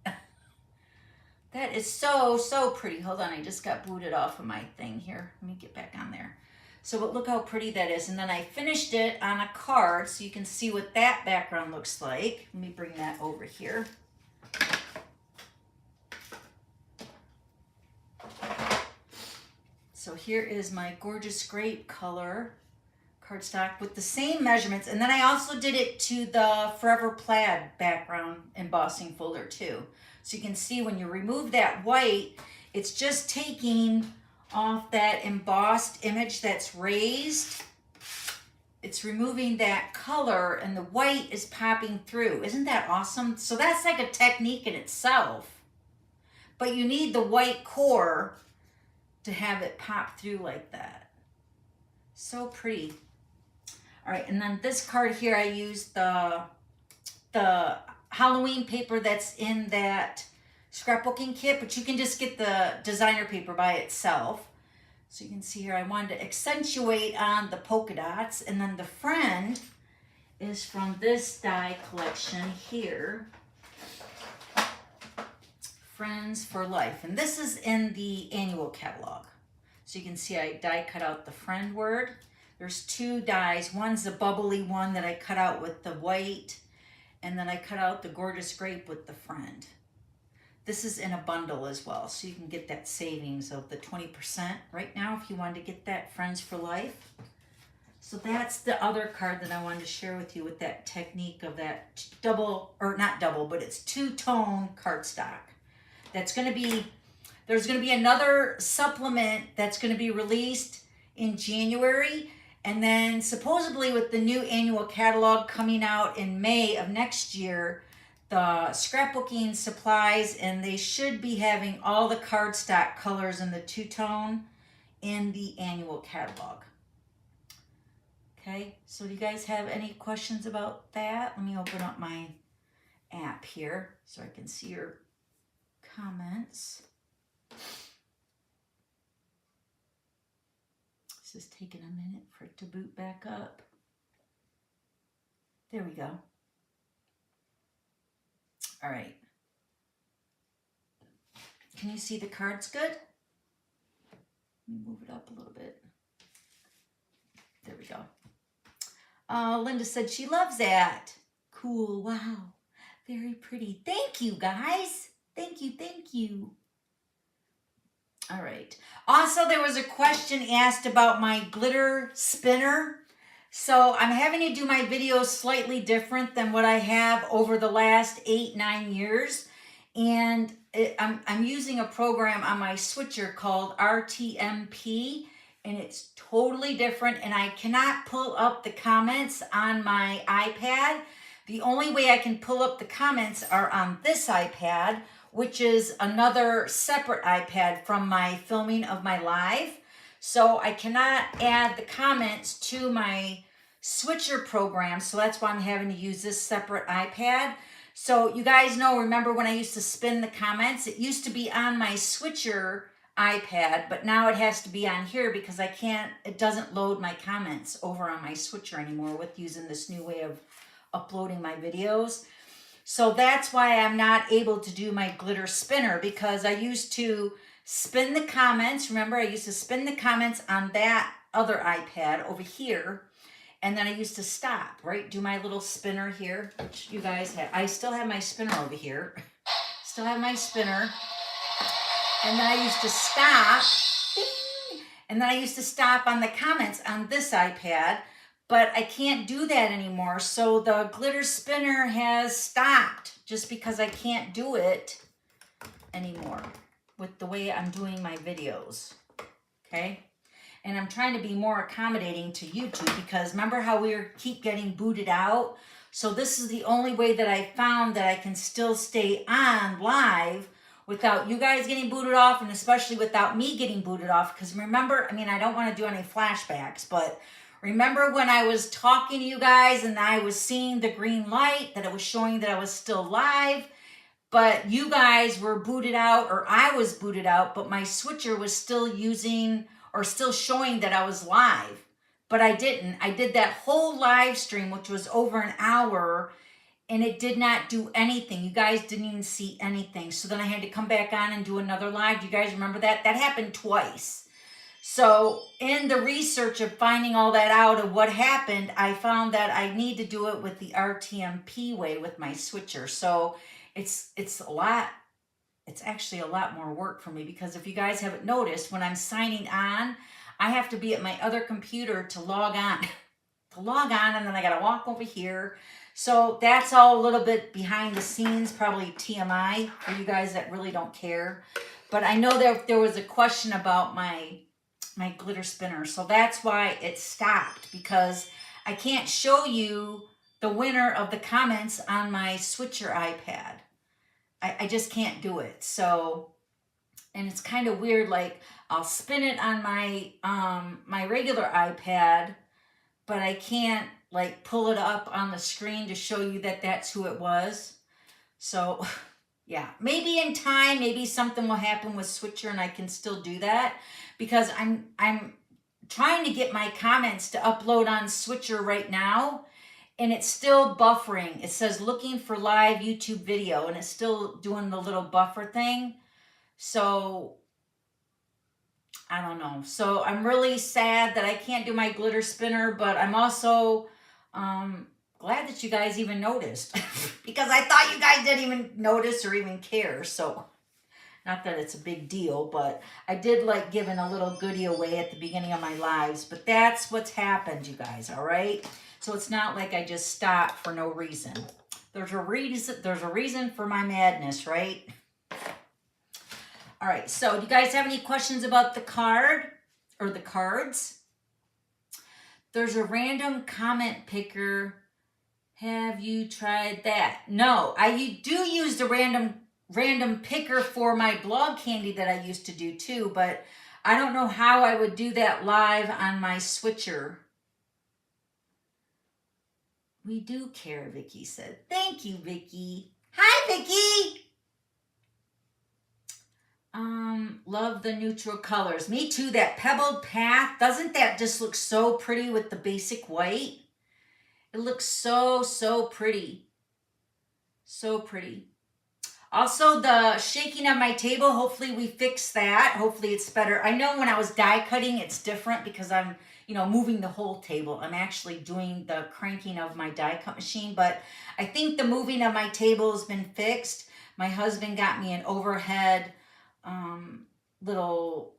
S1: That is so, so pretty. Hold on, I just got booted off of my thing here. Let me get back on there. So but look how pretty that is. And then I finished it on a card so you can see what that background looks like. Let me bring that over here. So here is my Gorgeous Grape color cardstock with the same measurements. And then I also did it to the Forever Plaid background embossing folder too. So you can see when you remove that white, it's just taking off that embossed image that's raised. It's removing that color and the white is popping through. Isn't that awesome? So that's like a technique in itself. But you need the white core to have it pop through like that. So pretty. All right, and then this card here, I used the Halloween paper that's in that scrapbooking kit, but you can just get the designer paper by itself. So you can see here, I wanted to accentuate on the polka dots, and then the friend is from this die collection here, Friends for Life, and this is in the annual catalog. So you can see I die cut out the friend word. There's two dies. One's the bubbly one that I cut out with the white, and then I cut out the gorgeous grape with the friend. This is in a bundle as well, so you can get that savings of the 20% right now if you wanted to get that Friends for Life. So that's the other card that I wanted to share with you with that technique of that double, or not double, but it's two-tone cardstock. That's going to be, there's going to be another supplement that's going to be released in January. And then supposedly with the new annual catalog coming out in May of next year, the scrapbooking supplies, and they should be having all the cardstock colors in the two-tone in the annual catalog. Okay, so do you guys have any questions about that? Let me open up my app here so I can see your comments. This is taking a minute for it to boot back up. There we go. All right. Can you see the cards good? Let me move it up a little bit. There we go. Linda said she loves that. Cool. Wow. Very pretty. Thank you, guys. Thank you. Thank you. All right. Also, there was a question asked about my glitter spinner. So I'm having to do my videos slightly different than what I have over the last 8-9 years. And I'm using a program on my switcher called RTMP, and it's totally different. And I cannot pull up the comments on my iPad. The only way I can pull up the comments are on this iPad, which is another separate iPad from my filming of my live. So I cannot add the comments to my switcher program. So that's why I'm having to use this separate iPad. So you guys know, remember when I used to spin the comments? It used to be on my switcher iPad, but now it has to be on here because I can't, it doesn't load my comments over on my switcher anymore with using this new way of uploading my videos. So that's why I'm not able to do my glitter spinner, because I used to spin the comments. Remember, I used to spin the comments on that other iPad over here. And then I used to stop, right? Do my little spinner here, which you guys have. I still have my spinner over here. Still have my spinner. And then I used to stop. Ding, and then I used to stop on the comments on this iPad. But I can't do that anymore. So the glitter spinner has stopped just because I can't do it anymore with the way I'm doing my videos. Okay? And I'm trying to be more accommodating to YouTube, because remember how we keep getting booted out? So this is the only way that I found that I can still stay on live without you guys getting booted off, and especially without me getting booted off. Because remember, I mean, I don't want to do any flashbacks, but remember when I was talking to you guys and I was seeing the green light, that it was showing that I was still live, but you guys were booted out, or I was booted out, but my switcher was still using or still showing that I was live, but I didn't. I did that whole live stream, which was over an hour, and it did not do anything. You guys didn't even see anything. So then I had to come back on and do another live. Do you guys remember that? That happened twice. So in the research of finding all that out of what happened, I found that I need to do it with the RTMP way with my switcher. So it's a lot. It's actually a lot more work for me, because if you guys haven't noticed, when I'm signing on, I have to be at my other computer to log on. to log on, and then I got to walk over here. So that's all a little bit behind the scenes, probably TMI for you guys that really don't care. But I know that there was a question about my glitter spinner. So that's why it stopped, because I can't show you the winner of the comments on my Switcher iPad. I just can't do it. So, and it's kind of weird, like I'll spin it on my my regular iPad, but I can't like pull it up on the screen to show you that that's who it was. So yeah, maybe in time, maybe something will happen with Switcher and I can still do that, because I'm trying to get my comments to upload on Switcher right now, and it's still buffering. It says looking for live YouTube video, and it's still doing the little buffer thing. So I don't know. So I'm really sad that I can't do my glitter spinner, but I'm also glad that you guys even noticed because I thought you guys didn't even notice or even care. So not that it's a big deal, but I did like giving a little goodie away at the beginning of my lives, but that's what's happened, you guys. All right. So it's not like I just stopped for no reason. There's a reason for my madness, right? All right. So do you guys have any questions about the card or the cards? There's a random comment picker. Have you tried that? No, I do use the random picker for my blog candy that I used to do too, but I don't know how I would do that live on my Switcher. We do care, Vicky said. Thank you, Vicky. Hi, Vicky. Love the neutral colors. Me too. That Pebbled Path, doesn't that just look so pretty with the basic white? It looks so, so pretty. So pretty. Also, the shaking of my table, hopefully we fix that. Hopefully it's better. I know when I was die cutting, it's different because I'm, moving the whole table. I'm actually doing the cranking of my die cut machine, but I think the moving of my table has been fixed. My husband got me an overhead little,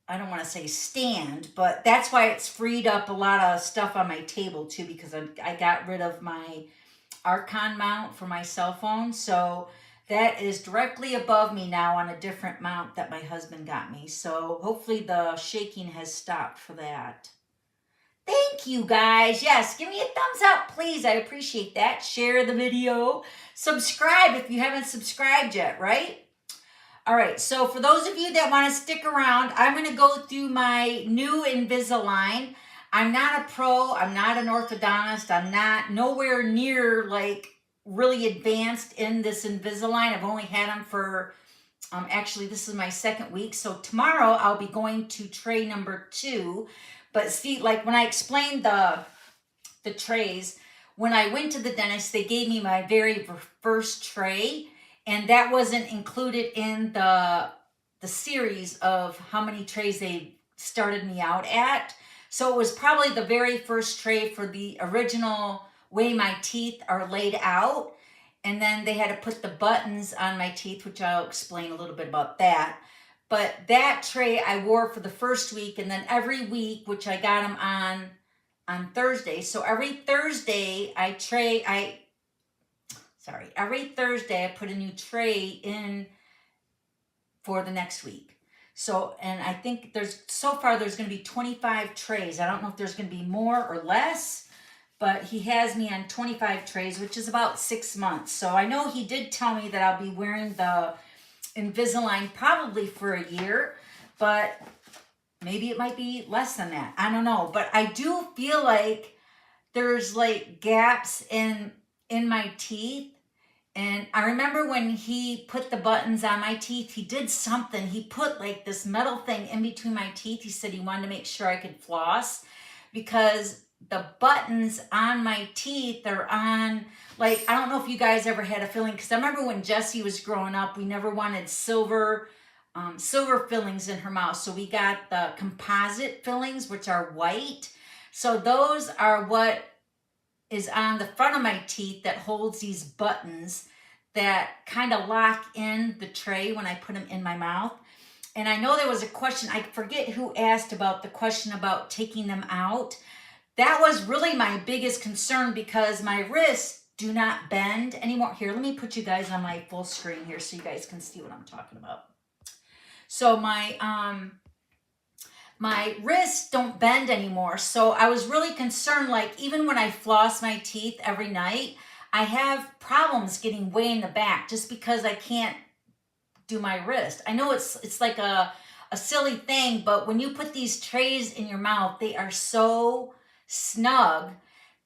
S1: I don't want to say stand, but that's why it's freed up a lot of stuff on my table too, because I got rid of my Archon mount for my cell phone. So that is directly above me now on a different mount that my husband got me. So hopefully the shaking has stopped for that. Thank you guys. Yes, give me a thumbs up, please. I appreciate that. Share the video. Subscribe if you haven't subscribed yet, right? All right, so for those of you that want to stick around, I'm going to go through my new Invisalign. I'm not a pro. I'm not an orthodontist. I'm not nowhere near like really advanced in this Invisalign. I've only had them for, actually this is my second week. So tomorrow I'll be going to tray number 2. But see, like when I explained the trays, when I went to the dentist, they gave me my very first tray, and that wasn't included in the series of how many trays they started me out at. So it was probably the very first tray for the original way my teeth are laid out. And then they had to put the buttons on my teeth, which I'll explain a little bit about that. But that tray I wore for the first week, and then every week, which I got them on Thursday. So every Thursday every Thursday I put a new tray in for the next week. So, and I think so far there's going to be 25 trays. I don't know if there's going to be more or less, but he has me on 25 trays, which is about 6 months. So I know he did tell me that I'll be wearing the Invisalign probably for a year, but maybe it might be less than that. I don't know, but I do feel like there's like gaps in my teeth. And I remember when he put the buttons on my teeth, he did something. He put like this metal thing in between my teeth. He said he wanted to make sure I could floss because the buttons on my teeth are on, like, I don't know if you guys ever had a feeling, because I remember when Jessie was growing up, we never wanted silver fillings in her mouth. So we got the composite fillings, which are white. So those are what is on the front of my teeth that holds these buttons that kind of lock in the tray when I put them in my mouth. And I know there was a question, I forget who asked about the question about taking them out. that was really my biggest concern because my wrists do not bend anymore. Here, let me put you guys on my full screen here so you guys can see what I'm talking about. So my wrists don't bend anymore. So I was really concerned, like even when I floss my teeth every night, I have problems getting way in the back just because I can't do my wrist. I know it's like a silly thing, but when you put these trays in your mouth, they are so snug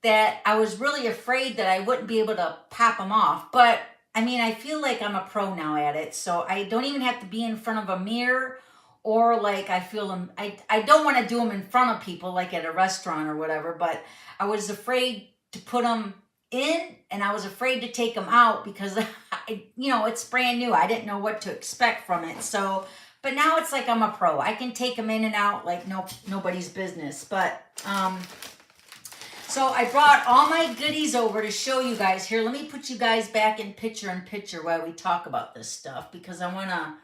S1: that I was really afraid that I wouldn't be able to pop them off. But I mean, I feel like I'm a pro now at it. So I don't even have to be in front of a mirror, or like I feel them. I don't want to do them in front of people like at a restaurant or whatever, but I was afraid to put them in and I was afraid to take them out because it's brand new. I didn't know what to expect from it. So, but now it's like I'm a pro. I can take them in and out like nobody's business. But so I brought all my goodies over to show you guys here. Let me put you guys back in picture while we talk about this stuff, because I want to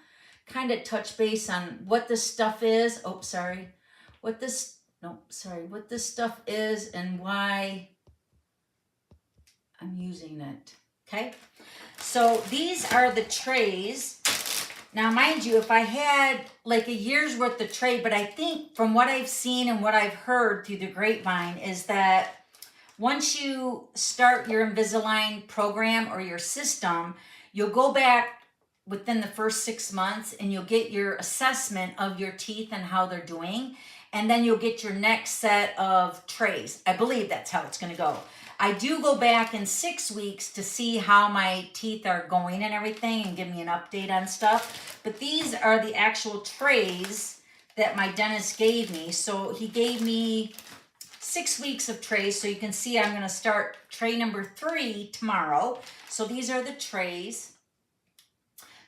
S1: kind of touch base on what this stuff is. Oh, sorry. What this stuff is and why I'm using it. Okay. So these are the trays. Now, mind you, if I had like a year's worth of tray, but I think from what I've seen and what I've heard through the grapevine is that once you start your Invisalign program or your system, you'll go back within the first 6 months and you'll get your assessment of your teeth and how they're doing. And then you'll get your next set of trays. I believe that's how it's going to go. I do go back in 6 weeks to see how my teeth are going and everything and give me an update on stuff. But these are the actual trays that my dentist gave me. So he gave me 6 weeks of trays. So you can see I'm going to start tray number 3 tomorrow. So these are the trays.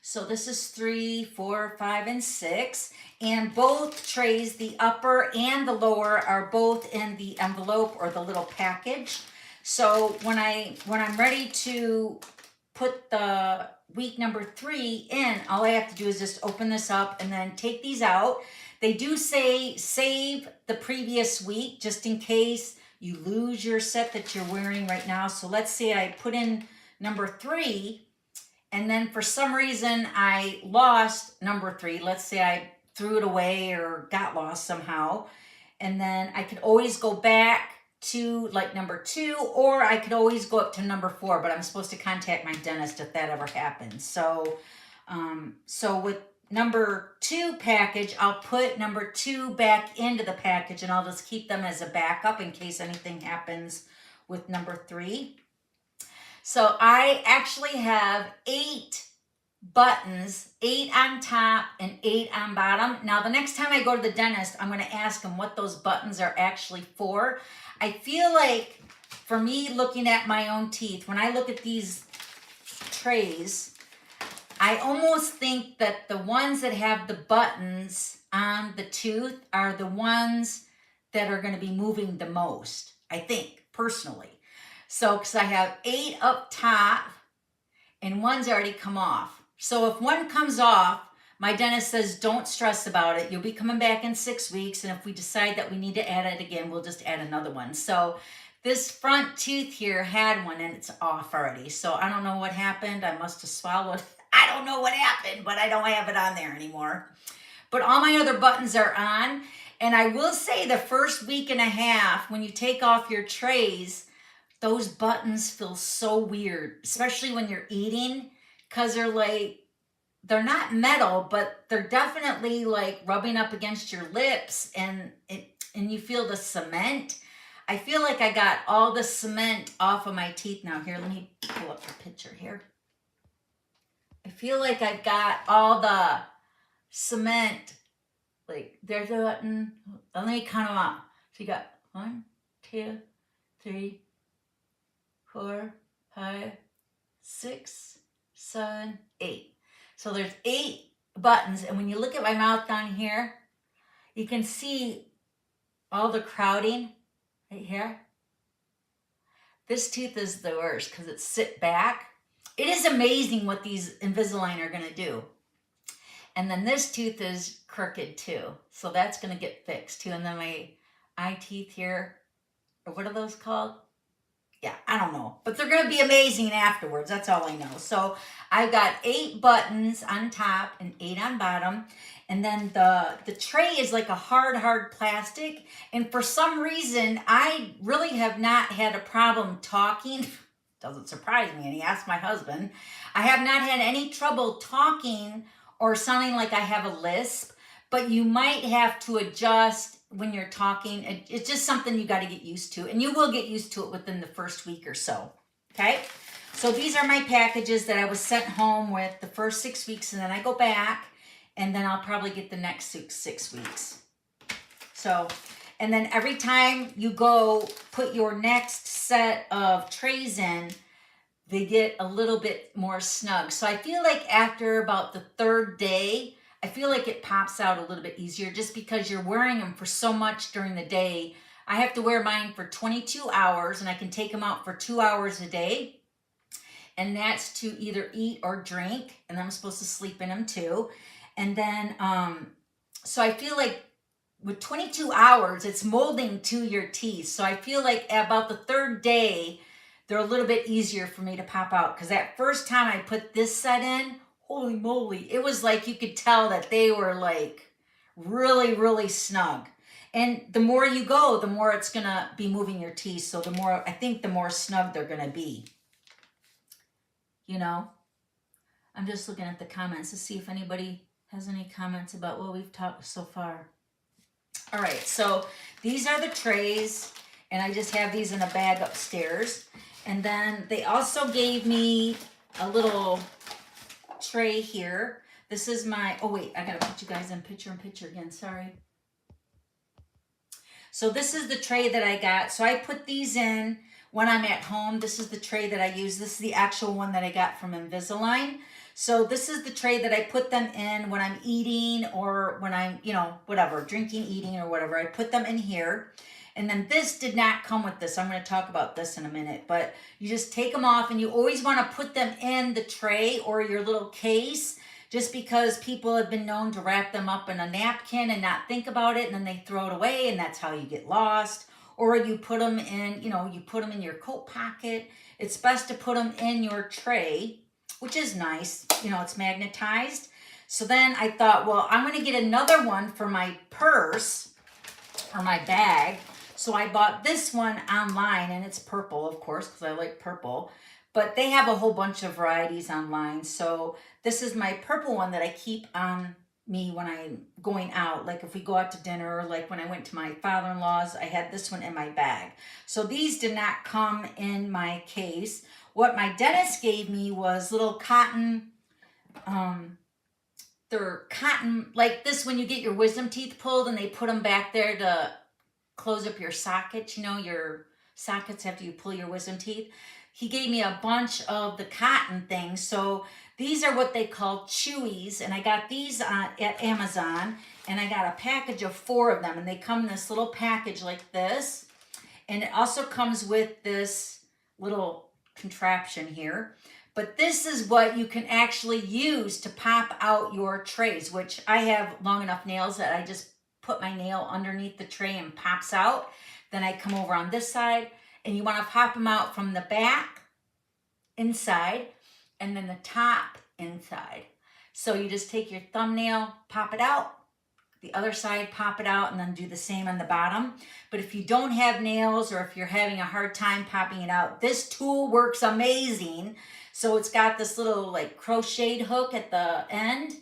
S1: So this is 3, 4, 5, and 6. And both trays, the upper and the lower, are both in the envelope or the little package. So when I'm ready to put the week number 3 in, all I have to do is just open this up and then take these out. They do say save the previous week just in case you lose your set that you're wearing right now. So let's say I put in number 3 and then for some reason I lost number 3. Let's say I threw it away or got lost somehow. And then I could always go back to like number 2, or I could always go up to number 4, but I'm supposed to contact my dentist if that ever happens. So, so with number 2 package, I'll put number 2 back into the package and I'll just keep them as a backup in case anything happens with number 3. So I actually have 8 buttons, 8 on top and 8 on bottom. Now, the next time I go to the dentist, I'm going to ask him what those buttons are actually for. I feel like for me, looking at my own teeth, when I look at these trays, I almost think that the ones that have the buttons on the tooth are the ones that are going to be moving the most, I think, personally. So, because I have 8 up top and one's already come off. So if one comes off, my dentist says, don't stress about it. You'll be coming back in 6 weeks. And if we decide that we need to add it again, we'll just add another one. So this front tooth here had one and it's off already. So I don't know what happened. I must have swallowed. I don't know what happened, but I don't have it on there anymore. But all my other buttons are on. And I will say the first week and a half, when you take off your trays, those buttons feel so weird, especially when you're eating, because they're not metal, but they're definitely like rubbing up against your lips and you feel the cement. I feel like I got all the cement off of my teeth now. Here, let me pull up the picture here. I feel like I've got all the cement, like there's a button. Let me count them out. So you got 1, 2, 3, 4, 5, 6, 7, 8. So there's 8 buttons. And when you look at my mouth down here, you can see all the crowding right here. This tooth is the worst because it's sit back. It is amazing what these Invisalign are going to do. And then this tooth is crooked too. So that's going to get fixed too. And then my eye teeth here, or what are those called? Yeah, I don't know. But they're going to be amazing afterwards. That's all I know. So I've got 8 buttons on top and 8 on bottom. And then the tray is like a hard plastic. And for some reason, I really have not had a problem talking. Doesn't surprise me. And he asked my husband. I have not had any trouble talking or sounding like I have a lisp. But you might have to adjust when you're talking. It's just something you got to get used to. And you will get used to it within the first week or so. Okay? So these are my packages that I was sent home with the first 6 weeks. And then I go back. And then I'll probably get the next 6 weeks. So, and then every time you go put your next set of trays in, they get a little bit more snug. So I feel like after about the 3rd day, I feel like it pops out a little bit easier just because you're wearing them for so much during the day. I have to wear mine for 22 hours and I can take them out for 2 hours a day. And that's to either eat or drink. And I'm supposed to sleep in them too. And then, so I feel like with 22 hours, it's molding to your teeth. So I feel like about the 3rd day, they're a little bit easier for me to pop out. Because that first time I put this set in, holy moly, it was like you could tell that they were like really snug. And the more you go, the more it's going to be moving your teeth. So the more, I think the more snug they're going to be. You know, I'm just looking at the comments to see if anybody has any comments about what we've talked so far. All right, so these are the trays, and I just have these in a bag upstairs. And then they also gave me a little tray here. This is my, oh wait, I gotta put you guys in picture again, sorry. So this is the tray that I got. So I put these in when I'm at home. This is the tray that I use. This is the actual one that I got from Invisalign. So this is the tray that I put them in when I'm eating or when I'm, you know, whatever, drinking, eating or whatever. I put them in here. And then this did not come with this. I'm going to talk about this in a minute. But you just take them off and you always want to put them in the tray or your little case just because people have been known to wrap them up in a napkin and not think about it. And then they throw it away and that's how you get lost. Or you put them in, you know, you put them in your coat pocket. It's best to put them in your tray, which is nice. You know, it's magnetized. So then I thought, well, I'm going to get another one for my purse or my bag. So I bought this one online, and it's purple, of course, because I like purple. But they have a whole bunch of varieties online. So this is my purple one that I keep on me when I'm going out. Like if we go out to dinner, like when I went to my father-in-law's, I had this one in my bag. So these did not come in my case. What my dentist gave me was little cotton, they're cotton, like this when you get your wisdom teeth pulled and they put them back there to close up your sockets, you know, your sockets after you pull your wisdom teeth. He gave me a bunch of the cotton things. So these are what they call chewies. And I got these at Amazon. And I got a package of 4 of them. And they come in this little package like this. And it also comes with this little contraption here. But this is what you can actually use to pop out your trays, which I have long enough nails that I just put my nail underneath the tray and pops out. Then I come over on this side and you want to pop them out from the back inside and then the top inside. So you just take your thumbnail, pop it out, the other side, pop it out, and then do the same on the bottom. But if you don't have nails or if you're having a hard time popping it out, this tool works amazing. So it's got this little like crocheted hook at the end.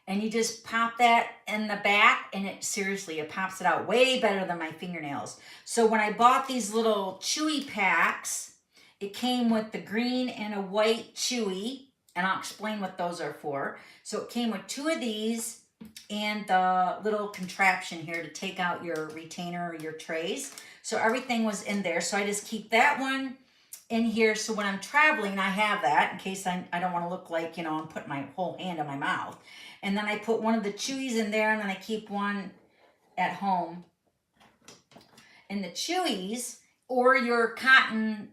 S1: And you just pop that in the back and it seriously, it pops it out way better than my fingernails. So when I bought these little chewy packs, it came with the green and a white chewy, and I'll explain what those are for. So it came with 2 of these and the little contraption here to take out your retainer or your trays. So everything was in there. So I just keep that one in here. So when I'm traveling, I have that in case I don't want to look like, you know, I'm putting my whole hand in my mouth. And then I put one of the chewies in there, and then I keep one at home. And the chewies, or your cotton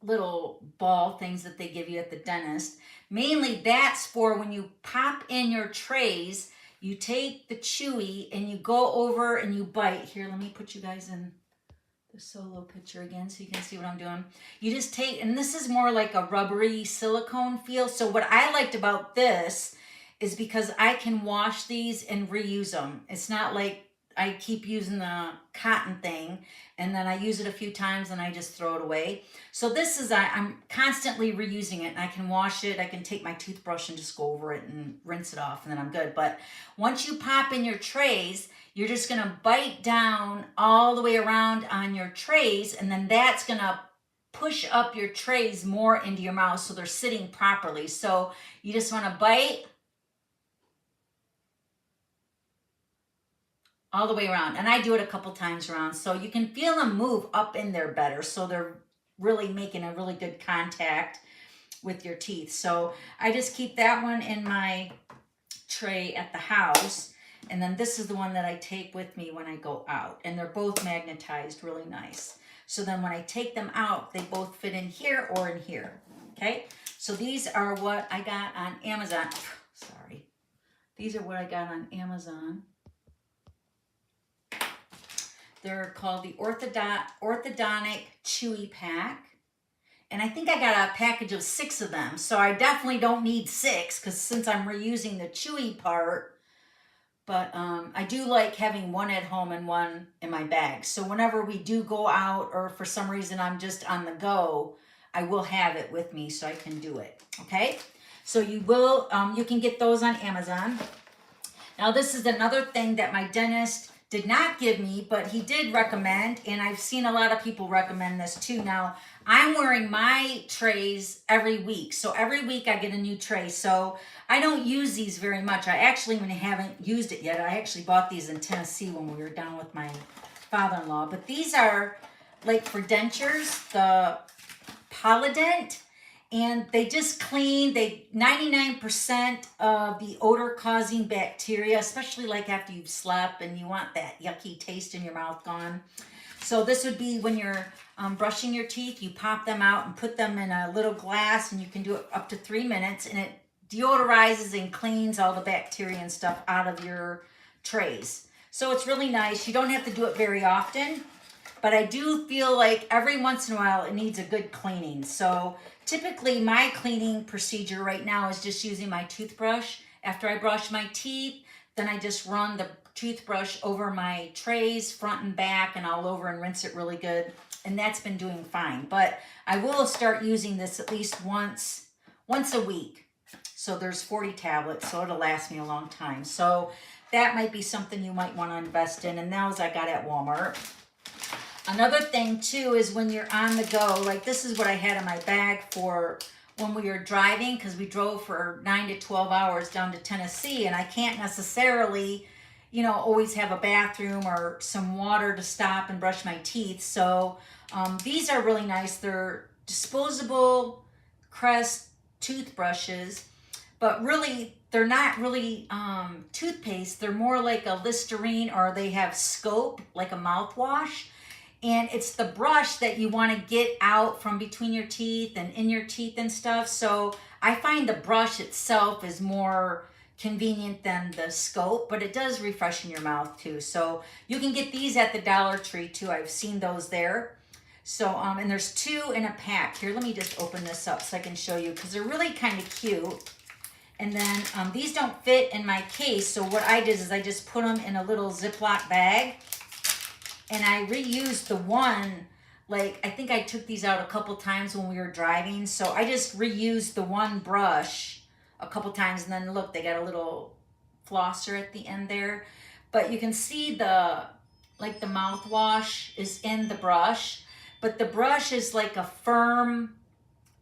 S1: little ball things that they give you at the dentist, mainly that's for when you pop in your trays, you take the chewy and you go over and you bite. Here, let me put you guys in the solo picture again so you can see what I'm doing. You just take, and this is more like a rubbery silicone feel. So what I liked about this is because I can wash these and reuse them. It's not like I keep using the cotton thing and then I use it a few times and I just throw it away. So this is, I'm constantly reusing it, and I can wash it. I can take my toothbrush and just go over it and rinse it off, and then I'm good. But once you pop in your trays, you're just gonna bite down all the way around on your trays, and then that's gonna push up your trays more into your mouth so they're sitting properly. So you just wanna bite all the way around. And I do it a couple times around so you can feel them move up in there better. So they're really making a really good contact with your teeth. So I just keep that one in my tray at the house. And then this is the one that I take with me when I go out. And they're both magnetized really nice. So then when I take them out, they both fit in here or in here. Okay. So these are what I got on Amazon. Sorry. These are what I got on Amazon. They're called the Orthodontic Chewy Pack. And I think I got a package of 6 of them. So I definitely don't need 6 because since I'm reusing the chewy part. But I do like having one at home and one in my bag. So whenever we do go out or for some reason I'm just on the go, I will have it with me so I can do it. Okay? So you can get those on Amazon. Now this is another thing that my dentist did not give me, but he did recommend, and I've seen a lot of people recommend this too. Now, I'm wearing my trays every week. So every week I get a new tray. So I don't use these very much. I actually even haven't used it yet. I actually bought these in Tennessee when we were down with my father-in-law. But these are like for dentures, the Polydent. And they just clean, 99% of the odor-causing bacteria, especially like after you've slept and you want that yucky taste in your mouth gone. So this would be when you're brushing your teeth, you pop them out and put them in a little glass, and you can do it up to 3 minutes, and it deodorizes and cleans all the bacteria and stuff out of your trays. So it's really nice. You don't have to do it very often, but I do feel like every once in a while it needs a good cleaning. So typically my cleaning procedure right now is just using my toothbrush. After I brush my teeth, then I just run the toothbrush over my trays, front and back and all over, and rinse it really good. And that's been doing fine. But I will start using this at least once a week. So there's 40 tablets, so it'll last me a long time. So that might be something you might want to invest in. And those I got at Walmart. Another thing too is when you're on the go, like this is what I had in my bag for when we were driving, because we drove for 9 to 12 hours down to Tennessee, and I can't necessarily, always have a bathroom or some water to stop and brush my teeth. So these are really nice. They're disposable Crest toothbrushes, but really they're not really toothpaste. They're more like a Listerine, or they have Scope, like a mouthwash. And it's the brush that you want to get out from between your teeth and in your teeth and stuff. So I find the brush itself is more convenient than the Scope, but it does refresh in your mouth too. So you can get these at the Dollar Tree too. I've seen those there. So, and there's 2 in a pack. Here, let me just open this up so I can show you, because they're really kind of cute. And then these don't fit in my case. So what I did is I just put them in a little Ziploc bag. And I reused the one, like I think I took these out a couple times when we were driving. So I just reused the one brush a couple times. And then look, they got a little flosser at the end there. But you can see the mouthwash is in the brush. But the brush is like a firm,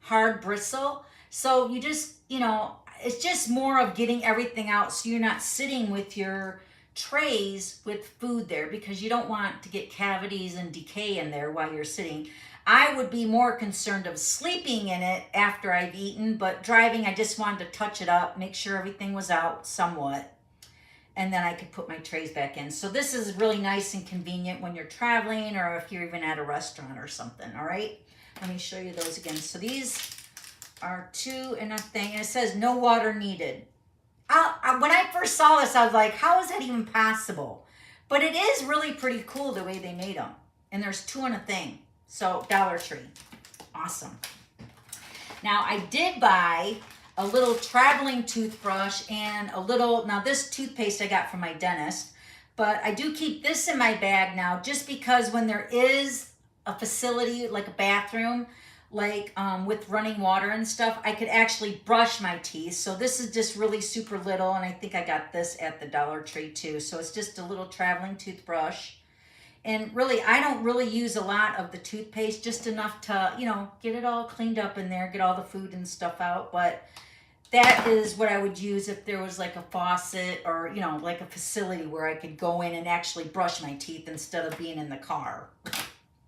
S1: hard bristle. So you just, it's just more of getting everything out so you're not sitting with your trays with food there, because you don't want to get cavities and decay in there while you're sitting. I would be more concerned of sleeping in it after I've eaten, but driving, I just wanted to touch it up, make sure everything was out somewhat, and then I could put my trays back in. So this is really nice and convenient when you're traveling, or if you're even at a restaurant or something. All right, let me show you those again. So these are 2 in a thing, and it says no water needed. When I first saw this, I was like, how is that even possible? But it is really pretty cool the way they made them. And there's 2 in a thing. So Dollar Tree. Awesome. Now I did buy a little traveling toothbrush and a little, now this toothpaste I got from my dentist, but I do keep this in my bag now just because when there is a facility like a bathroom, like with running water and stuff, I could actually brush my teeth. So this is just really super little, and I think I got this at the Dollar Tree too. So it's just a little traveling toothbrush. And really, I don't really use a lot of the toothpaste, just enough to, you know, get it all cleaned up in there, get all the food and stuff out. But that is what I would use if there was like a faucet or, you know, like a facility where I could go in and actually brush my teeth instead of being in the car.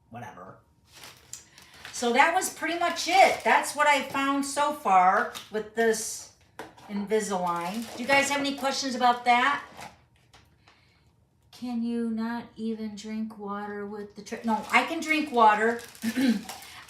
S1: Whatever. So that was pretty much it. That's what I found so far with this Invisalign. Do you guys have any questions about that? Can you not even drink water with the no, I can drink water.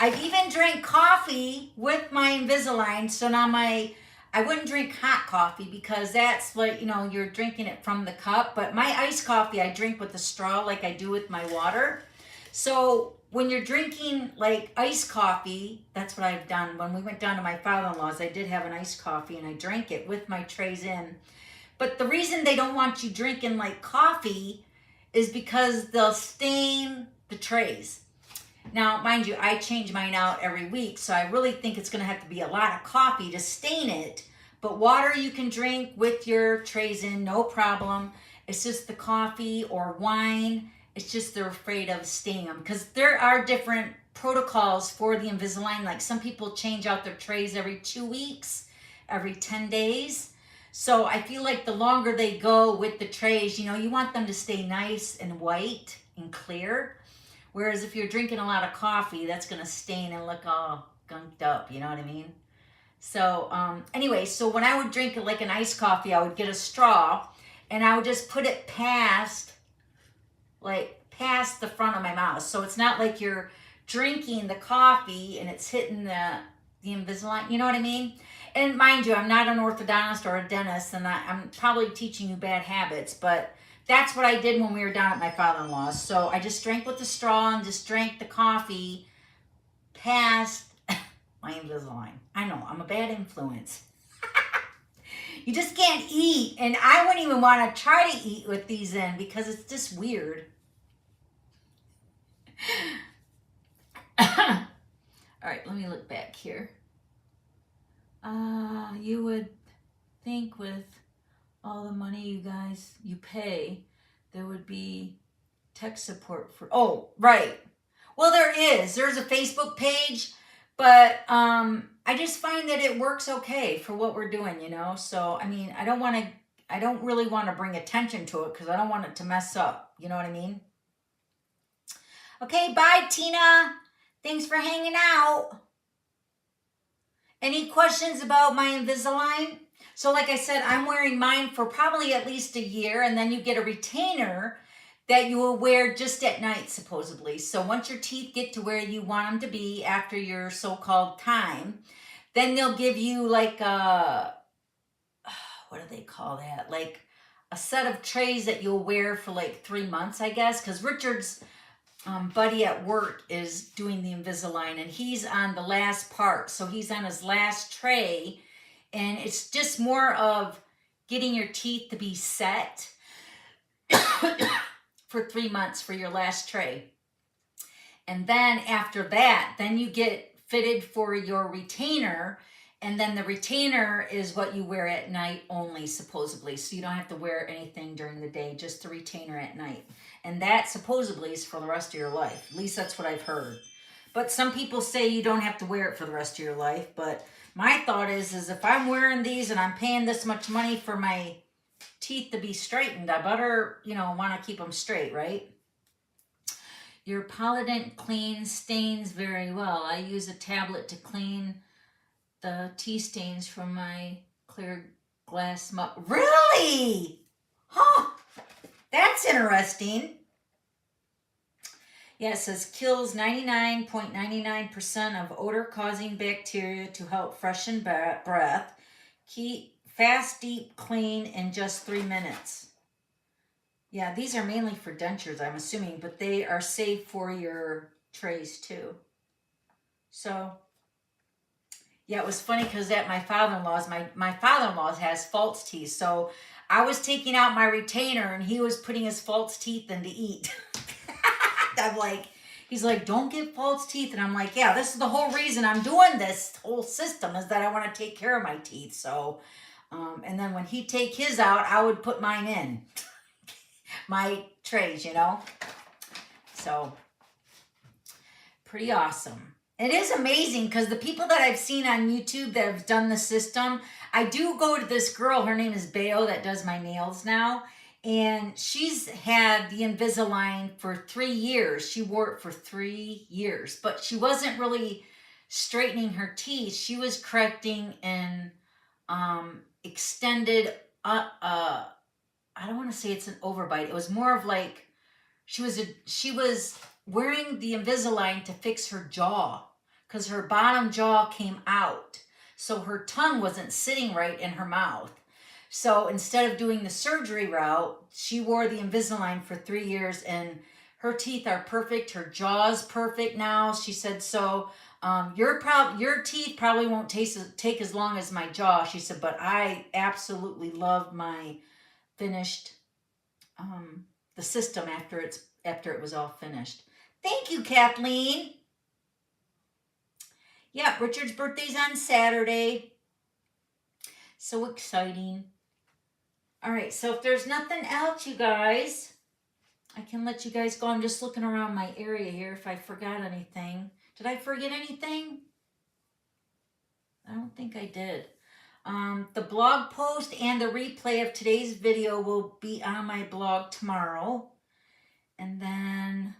S1: I've even drank coffee with my Invisalign. So now I wouldn't drink hot coffee because that's like, you know, you're drinking it from the cup. But my iced coffee, I drink with a straw like I do with my water. So when you're drinking like iced coffee, that's what I've done. When we went down to my father-in-law's, I did have an iced coffee and I drank it with my trays in. But the reason they don't want you drinking like coffee is because they'll stain the trays. Now, mind you, I change mine out every week, so I really think it's going to have to be a lot of coffee to stain it. But water you can drink with your trays in, no problem. It's just the coffee or wine. It's just they're afraid of staining them because there are different protocols for the Invisalign. Like some people change out their trays every 2 weeks, every 10 days. So I feel like the longer they go with the trays, you know, you want them to stay nice and white and clear. Whereas if you're drinking a lot of coffee, that's going to stain and look all gunked up. You know what I mean? So anyway, so when I would drink like an iced coffee, I would get a straw and I would just put it past the front of my mouth. So it's not like you're drinking the coffee and it's hitting the Invisalign. You know what I mean? And mind you, I'm not an orthodontist or a dentist, and I'm probably teaching you bad habits, but that's what I did when we were down at my father-in-law's. So I just drank with the straw and just drank the coffee past my Invisalign. I know, I'm a bad influence. You just can't eat, and I wouldn't even want to try to eat with these in because it's just weird. All right, let me look back here. You would think with all the money you pay, there would be tech support for, oh, right. Well, there's a Facebook page, but I just find that it works okay for what we're doing, you know? So, I mean, I don't really want to bring attention to it because I don't want it to mess up. You know what I mean? Okay, bye, Tina. Thanks for hanging out. Any questions about my Invisalign? So like I said, I'm wearing mine for probably at least a year, and then you get a retainer that you will wear just at night, supposedly. So once your teeth get to where you want them to be after your so-called time, then they'll give you like a, what do they call that? Like a set of trays that you'll wear for like 3 months, I guess, because Richard's buddy at work is doing the Invisalign and he's on the last part. So he's on his last tray and it's just more of getting your teeth to be set for 3 months for your last tray. And then after that, then you get fitted for your retainer, and then the retainer is what you wear at night only, supposedly. So you don't have to wear anything during the day, just the retainer at night. And that supposedly is for the rest of your life. At least that's what I've heard. But some people say you don't have to wear it for the rest of your life. But my thought is if I'm wearing these and I'm paying this much money for my teeth to be straightened, I better, want to keep them straight, right? Your Polident cleans stains very well. I use a tablet to clean the tea stains from my clear glass mug. Really? Huh. That's interesting. Yeah, it says kills 99.99% of odor-causing bacteria to help freshen breath. Keep fast, deep clean in just 3 minutes. Yeah, these are mainly for dentures, I'm assuming, but they are safe for your trays too. So, yeah, it was funny because at my father-in-law's, my father-in-law's has false teeth. So I was taking out my retainer and he was putting his false teeth in to eat. I'm like, he's like, don't get false teeth. And I'm like, yeah, this is the whole reason I'm doing this whole system is that I want to take care of my teeth. So, and then when he'd take his out, I would put mine in my trays, you know? So pretty awesome. It is amazing because the people that I've seen on YouTube that have done the system, I do go to this girl, her name is Bayo, that does my nails now. And she's had the Invisalign for 3 years. She wore it for 3 years, but she wasn't really straightening her teeth. She was correcting an extended, I don't want to say it's an overbite. It was more of like, she was wearing the Invisalign to fix her jaw because her bottom jaw came out. So her tongue wasn't sitting right in her mouth. So instead of doing the surgery route, she wore the Invisalign for 3 years and her teeth are perfect. Her jaw's perfect now. She said, so your teeth probably won't take as long as my jaw. She said, but I absolutely love my finished the system after it was all finished. Thank you, Kathleen. Yeah, Richard's birthday's on Saturday. So exciting. All right, so if there's nothing else, you guys, I can let you guys go. I'm just looking around my area here if I forgot anything. Did I forget anything? I don't think I did. The blog post and the replay of today's video will be on my blog tomorrow. And then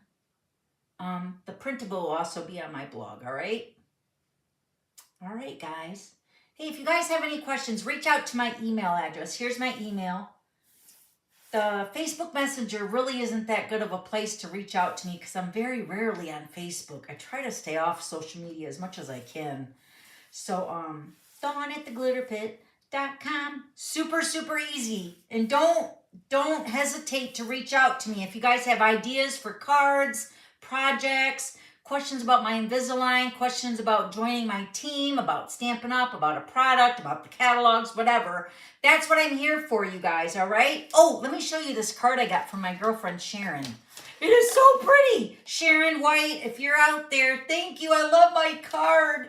S1: the printable will also be on my blog, all right? All right, guys. Hey, if you guys have any questions, reach out to my email address. Here's my email. The Facebook Messenger really isn't that good of a place to reach out to me because I'm very rarely on Facebook. I try to stay off social media as much as I can. So, dawn@theglitterpit.com. Super, super easy. And don't hesitate to reach out to me. If you guys have ideas for cards, projects, questions about my Invisalign, questions about joining my team, about Stampin' Up, about a product, about the catalogs, whatever. That's what I'm here for, you guys, all right? Oh, let me show you this card I got from my girlfriend, Sharon. It is so pretty. Sharon White, if you're out there, thank you. I love my card.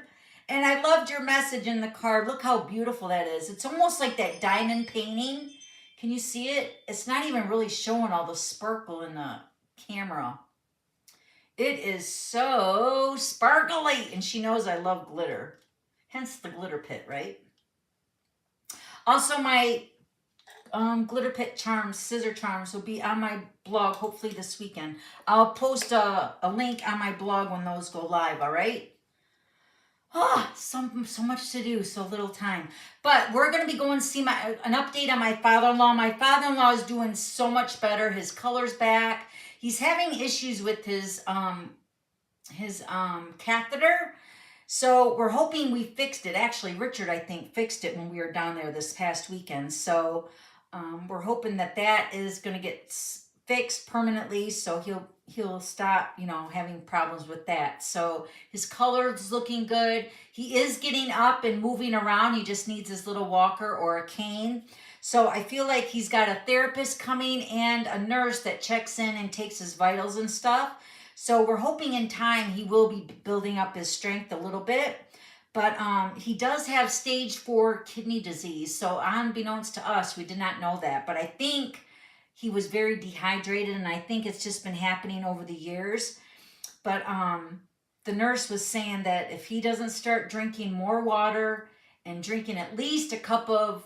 S1: And I loved your message in the card. Look how beautiful that is. It's almost like that diamond painting. Can you see it? It's not even really showing all the sparkle in the camera. It is so sparkly. And she knows I love glitter. Hence the glitter pit, right? Also, my glitter pit charms, scissor charms, will be on my blog hopefully this weekend. I'll post a link on my blog when those go live, all right? Oh, so much to do, so little time. But we're going to be going to see an update on my father-in-law. My father-in-law is doing so much better. His color's back. He's having issues with his catheter. So we're hoping we fixed it. Actually, Richard, I think, fixed it when we were down there this past weekend. So we're hoping that is going to get fixed permanently. So he'll stop, having problems with that. So his color's looking good. He is getting up and moving around. He just needs his little walker or a cane. So I feel like he's got a therapist coming and a nurse that checks in and takes his vitals and stuff. So we're hoping in time he will be building up his strength a little bit. But he does have stage 4 kidney disease. So unbeknownst to us, we did not know that. But I think he was very dehydrated, and I think it's just been happening over the years. But the nurse was saying that if he doesn't start drinking more water and drinking at least a cup of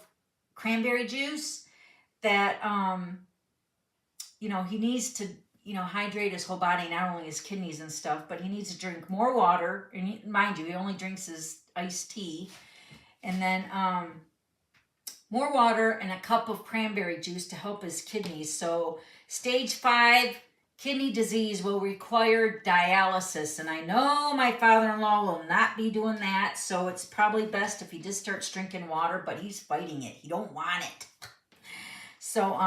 S1: cranberry juice, that, he needs to, hydrate his whole body, not only his kidneys and stuff, but he needs to drink more water. And mind you, he only drinks his iced tea. And then more water and a cup of cranberry juice to help his kidneys. So stage 5 kidney disease will require dialysis. And I know my father-in-law will not be doing that. So it's probably best if he just starts drinking water, but he's fighting it. He don't want it. So,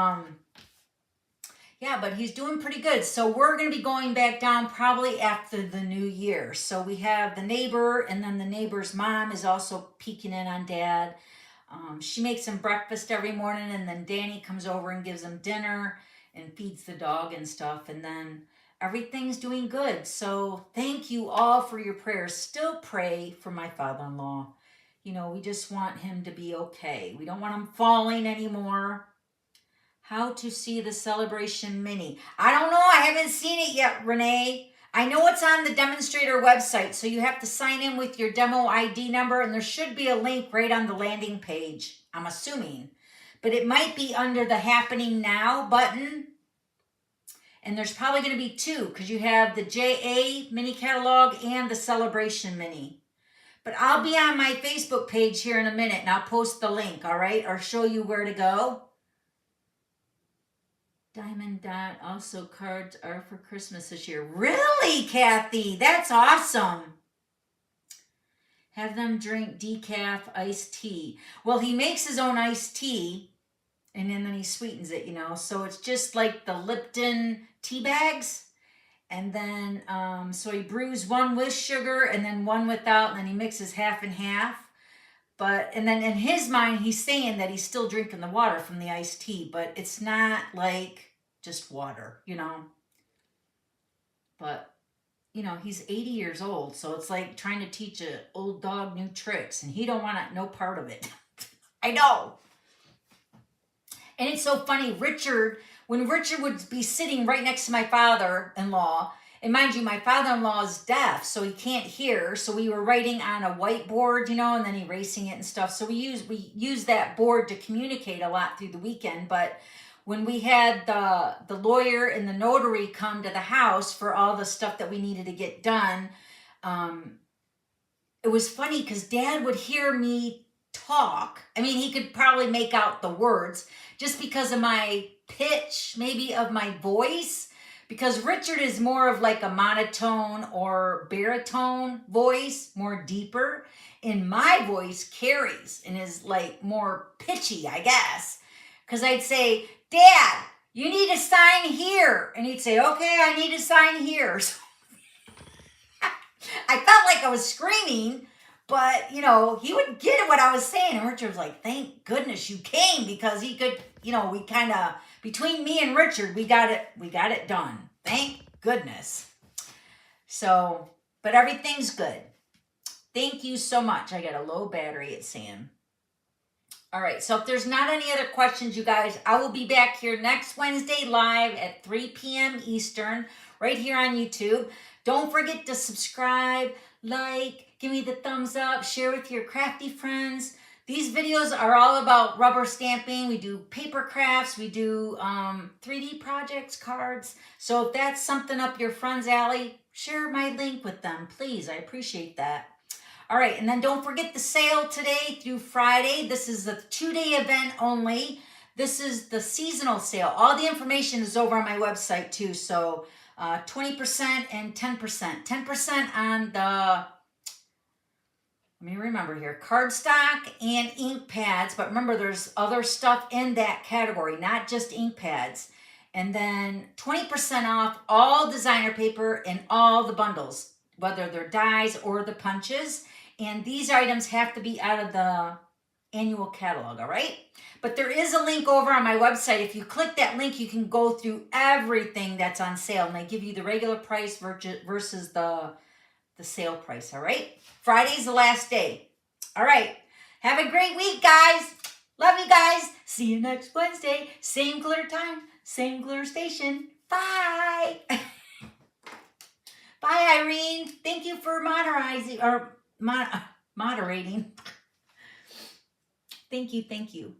S1: Yeah, but he's doing pretty good. So we're going to be going back down probably after the new year. So we have the neighbor, and then the neighbor's mom is also peeking in on Dad. She makes him breakfast every morning, and then Danny comes over and gives him dinner and feeds the dog and stuff. And then everything's doing good. So thank you all for your prayers. Still pray for my father-in-law. You know, we just want him to be okay. We don't want him falling anymore. How to see the celebration mini. I don't know. I haven't seen it yet, Renee. I know it's on the demonstrator website, so you have to sign in with your demo ID number, and there should be a link right on the landing page, I'm assuming. But it might be under the Happening Now button. And there's probably going to be two, because you have the JA mini catalog and the celebration mini. But I'll be on my Facebook page here in a minute, and I'll post the link, all right? Or show you where to go. Diamond Dot, also cards are for Christmas this year. Really, Kathy? That's awesome. Have them drink decaf iced tea. Well, he makes his own iced tea, and then he sweetens it, you know. So it's just like the Lipton tea bags. And then, so he brews one with sugar and then one without, and then he mixes half and half. But, and then in his mind, he's saying that he's still drinking the water from the iced tea, but it's not like just water, you know. But, you know, he's 80 years old, so it's like trying to teach an old dog new tricks, and he don't want no part of it. I know. And it's so funny, when Richard would be sitting right next to my father-in-law, and mind you, my father-in-law is deaf, so he can't hear. So we were writing on a whiteboard, you know, and then erasing it and stuff. So we use that board to communicate a lot through the weekend. But when we had the lawyer and the notary come to the house for all the stuff that we needed to get done, it was funny because Dad would hear me talk. I mean, he could probably make out the words just because of my pitch, maybe of my voice. Because Richard is more of like a monotone or baritone voice, more deeper. And my voice carries and is like more pitchy, I guess. Because I'd say, Dad, you need to sign here. And he'd say, okay, I need to sign here. So I felt like I was screaming, but, you know, he would get what I was saying. And Richard was like, thank goodness you came, because he could, you know, we kind of, between me and Richard, we got it done. Thank goodness. So, but everything's good. Thank you so much. I got a low battery, it's saying. All right, so if there's not any other questions, you guys, I will be back here next Wednesday live at 3 p.m. Eastern, right here on YouTube. Don't forget to subscribe, like, give me the thumbs up, share with your crafty friends. These videos are all about rubber stamping. We do paper crafts. We do 3D projects, cards. So if that's something up your friend's alley, share my link with them, please. I appreciate that. All right, and then don't forget the sale today through Friday. This is a 2-day event only. This is the seasonal sale. All the information is over on my website too. So 20% and 10%. 10% on the... Let me remember here, cardstock and ink pads, but remember there's other stuff in that category, not just ink pads. And then 20% off all designer paper and all the bundles, whether they're dies or the punches. And these items have to be out of the annual catalog, all right? But there is a link over on my website. If you click that link, you can go through everything that's on sale, and they give you the regular price versus the sale price, all right? Friday's the last day. All right. Have a great week, guys. Love you guys. See you next Wednesday. Same glitter time, same glitter station. Bye. Bye, Irene. Thank you for moderating. Thank you.